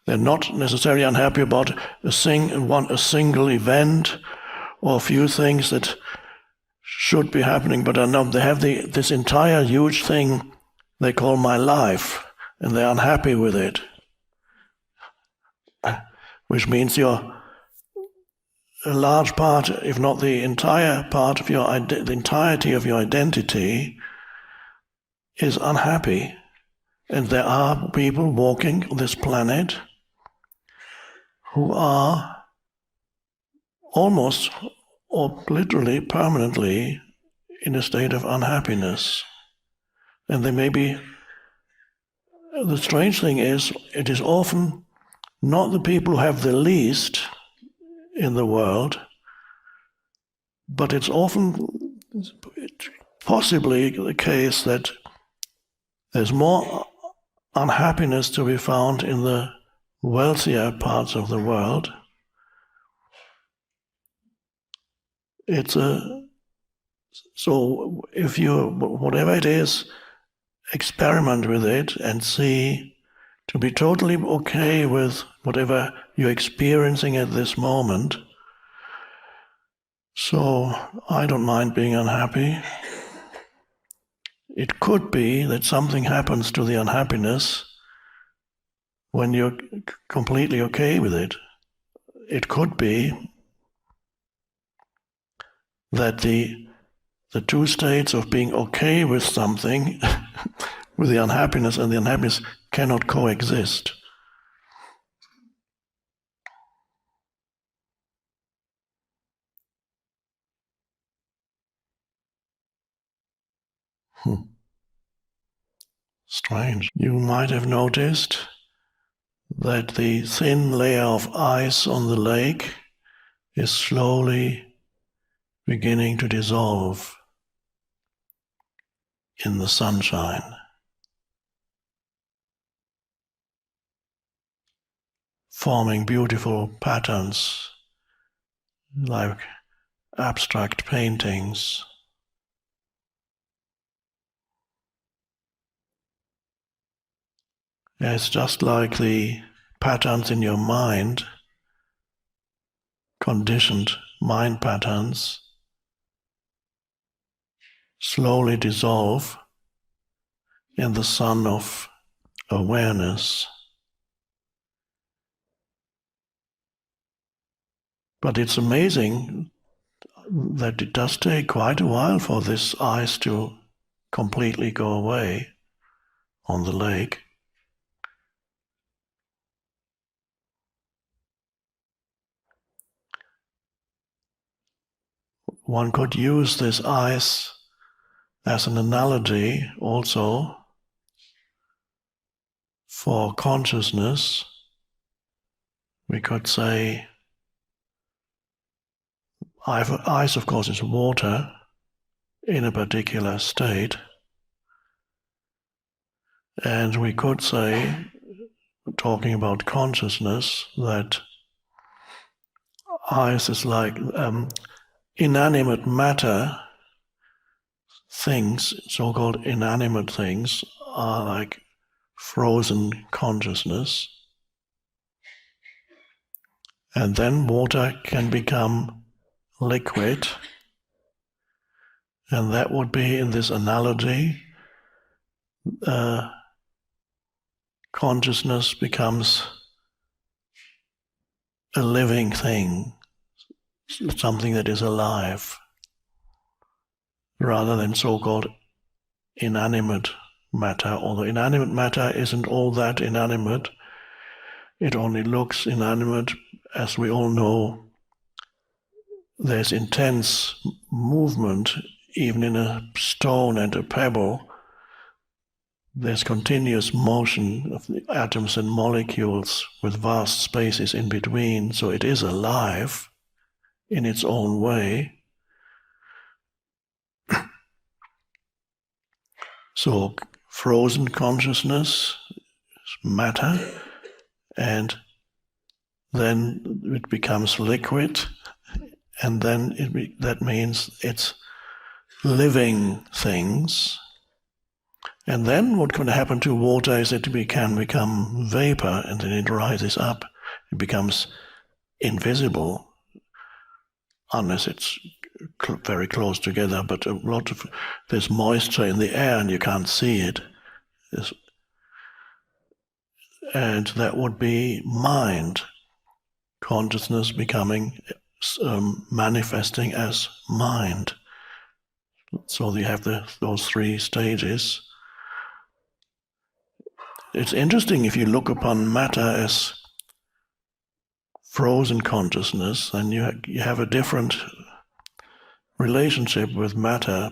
They're not necessarily unhappy about a single event or a few things that should be happening, but are not. They have this entire huge thing they call my life, and they're unhappy with it. Which means a large part, if not the entire part of the entirety of your identity is unhappy. And there are people walking on this planet who are almost or literally permanently in a state of unhappiness. And they may be, the strange thing is, it is often not the people who have the least in the world, but it's often possibly the case that there's more unhappiness to be found in the wealthier parts of the world. So if you, whatever it is, experiment with it and see to be totally okay with whatever you're experiencing at this moment. So I don't mind being unhappy. It could be that something happens to the unhappiness when you're completely okay with it. It could be that the two states of being okay with something, with the unhappiness and the unhappiness, cannot coexist. Strange. You might have noticed that the thin layer of ice on the lake is slowly beginning to dissolve in the sunshine, forming beautiful patterns like abstract paintings. It's just like the patterns in your mind, conditioned mind patterns, slowly dissolve in the sun of awareness. But it's amazing that it does take quite a while for this ice to completely go away on the lake. One could use this ice as an analogy also for consciousness. We could say, ice, of course, is water in a particular state. And we could say, talking about consciousness, that eyes is like inanimate matter. Things, so-called inanimate things, are like frozen consciousness. And then water can become liquid. And that would be, in this analogy, consciousness becomes a living thing, something that is alive, rather than so-called inanimate matter. Although inanimate matter isn't all that inanimate, it only looks inanimate. As we all know, there's intense movement even in a stone and a pebble. There's continuous motion of the atoms and molecules with vast spaces in between, so it is alive in its own way. So frozen consciousness is matter, and then it becomes liquid, and then that means it's living things. And then what can happen to water is that it can become vapor, and then it rises up. It becomes invisible, unless it's very close together, but there's moisture in the air and you can't see it. And that would be mind, consciousness becoming, manifesting as mind. So you have those three stages. It's interesting, if you look upon matter as frozen consciousness, then you have a different relationship with matter.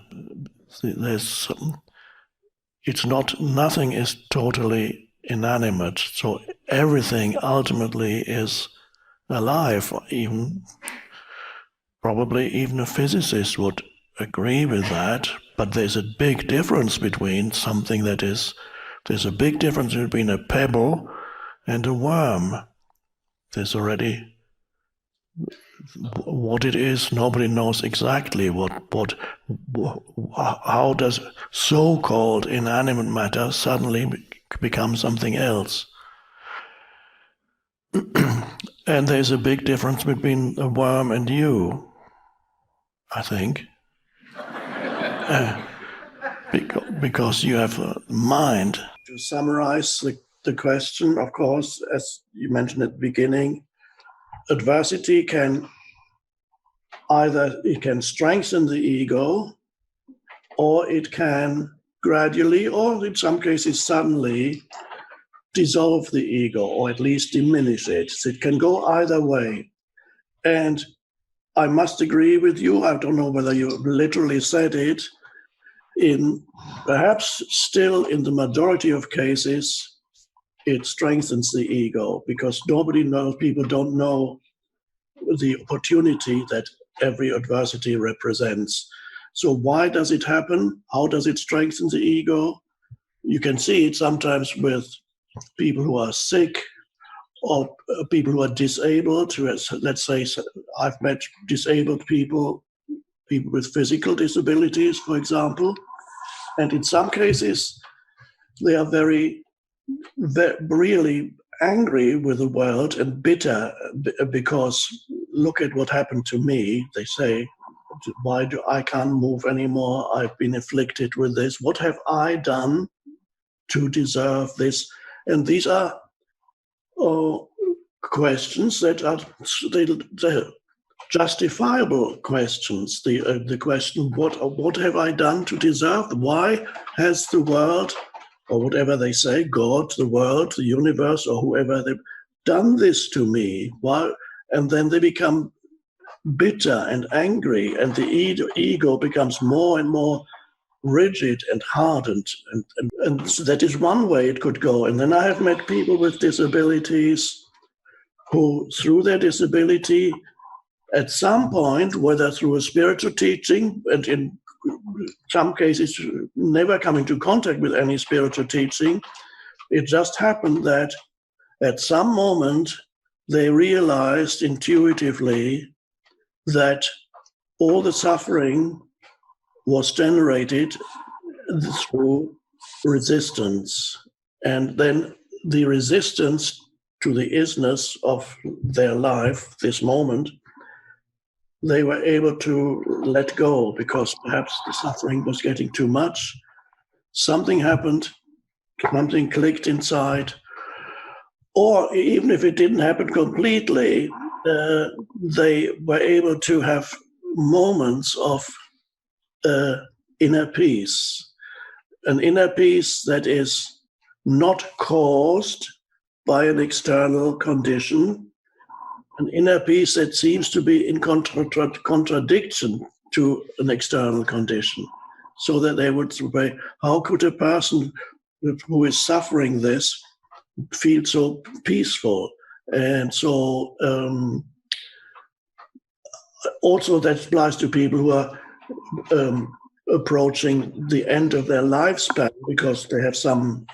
Nothing is totally inanimate, so everything ultimately is alive. Probably even a physicist would agree with that, but there's a big difference between something that is. There's a big difference between a pebble and a worm. There's already what it is. Nobody knows exactly how does so-called inanimate matter suddenly become something else. And there's a big difference between a worm and you, I think. Because you have a mind. To summarize the question, of course, as you mentioned at the beginning, adversity can strengthen the ego, or it can gradually, or in some cases suddenly, dissolve the ego, or at least diminish it. So it can go either way. And I must agree with you, I don't know whether you literally said it, perhaps still in the majority of cases, it strengthens the ego, because people don't know the opportunity that every adversity represents. So why does it happen? How does it strengthen the ego? You can see it sometimes with people who are sick, or people who are disabled. Let's say I've met disabled people with physical disabilities, for example, and in some cases they are really angry with the world and bitter because look at what happened to me. They say, why do I can't move anymore? I've been afflicted with this. What have I done to deserve this? And these are questions that are justifiable questions. The question, what have I done to deserve? Why has the world, or whatever they say, God, the world, the universe, or whoever, they've done this to me? Why? And then they become bitter and angry, and the ego becomes more and more rigid and hardened. And so that is one way it could go. And then I have met people with disabilities who, through their disability, at some point, whether through a spiritual teaching, and in some cases, never come into contact with any spiritual teaching. It just happened that at some moment they realized intuitively that all the suffering was generated through resistance. And then the resistance to the isness of their life, this moment, they were able to let go because perhaps the suffering was getting too much. Something happened, something clicked inside. Or even if it didn't happen completely, they were able to have moments of inner peace, an inner peace that is not caused by an external condition, an inner peace that seems to be in contradiction to an external condition. So that they would say, how could a person who is suffering this feel so peaceful? And so also that applies to people who are approaching the end of their lifespan because they have some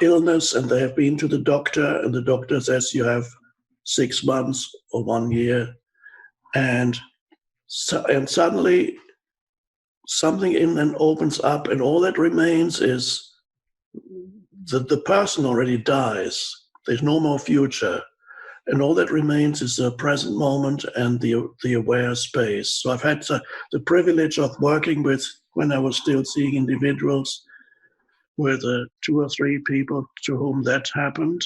illness and they have been to the doctor, and the doctor says you have 6 months or 1 year, and suddenly something in them opens up, and all that remains is that the person already dies. There's no more future, and all that remains is the present moment and the aware space. So I've had the privilege of working with, when I was still seeing individuals, with 2 or 3 people to whom that happened.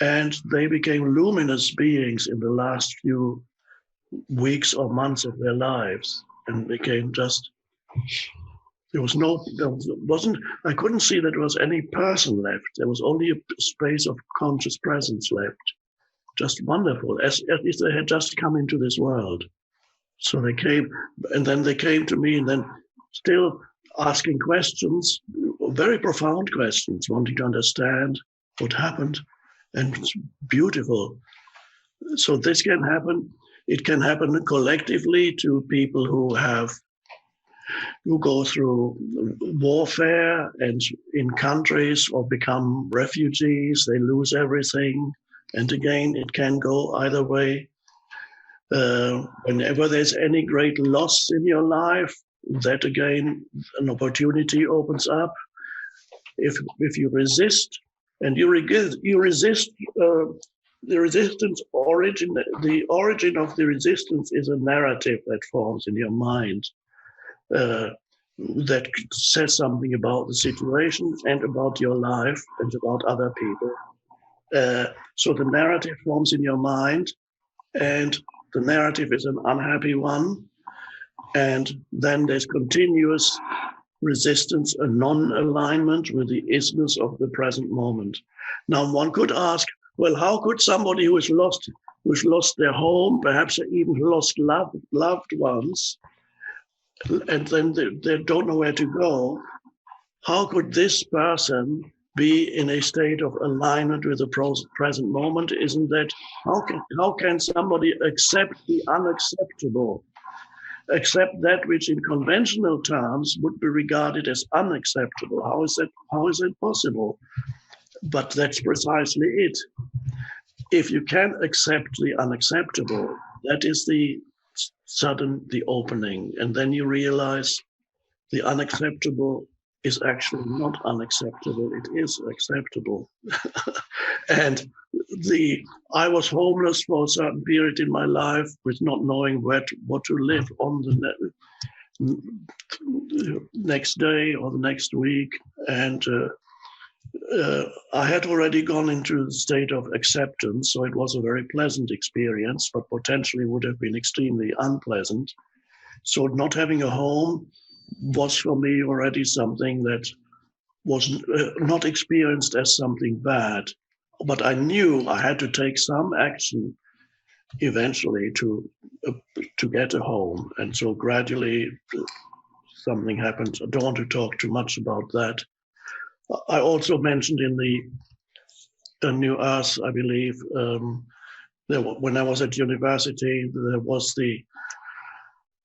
And they became luminous beings in the last few weeks or months of their lives, and became just, I couldn't see that there was any person left. There was only a space of conscious presence left. Just wonderful, as if they had just come into this world. So they came, and then they came to me, and then still asking questions, very profound questions, wanting to understand what happened, and it's beautiful. So this can happen. It can happen collectively to people who go through warfare and in countries, or become refugees. They lose everything. And again, it can go either way. Whenever there's any great loss in your life, that again, an opportunity opens up. If you resist, and you resist, the resistance origin. The origin of the resistance is a narrative that forms in your mind that says something about the situation and about your life and about other people. So the narrative forms in your mind, and the narrative is an unhappy one. And then there's continuous resistance, a non-alignment with the isness of the present moment. Now, one could ask, well, how could somebody who's lost their home, perhaps even lost loved ones, and then they don't know where to go, how could this person be in a state of alignment with the present moment? Isn't that, how can somebody accept the unacceptable, accept that which in conventional terms would be regarded as unacceptable? How is that possible? But that's precisely it. If you can accept the unacceptable, that is the opening, and then you realize the unacceptable is actually not unacceptable, it is acceptable. And I was homeless for a certain period in my life, with not knowing what to live on the next day or the next week. And I had already gone into the state of acceptance, so it was a very pleasant experience, but potentially would have been extremely unpleasant. So not having a home was for me already something that was not experienced as something bad. But I knew I had to take some action eventually to get a home. And so gradually something happened. I don't want to talk too much about that. I also mentioned in the New Earth, I believe, when I was at university, there was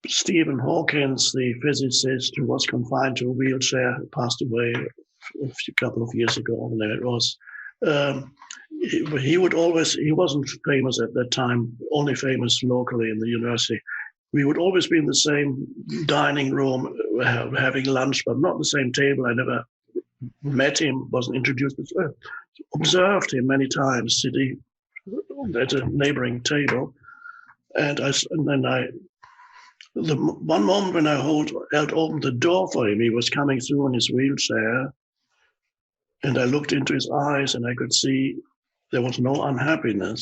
Stephen Hawkins, the physicist who was confined to a wheelchair, passed away a couple of years ago, whenever it was. He wasn't famous at that time, only famous locally in the university. We would always be in the same dining room having lunch, but not the same table. I never met him, wasn't introduced, but observed him many times sitting at a neighboring table. And the one moment when I held open the door for him, he was coming through in his wheelchair, and I looked into his eyes and I could see there was no unhappiness.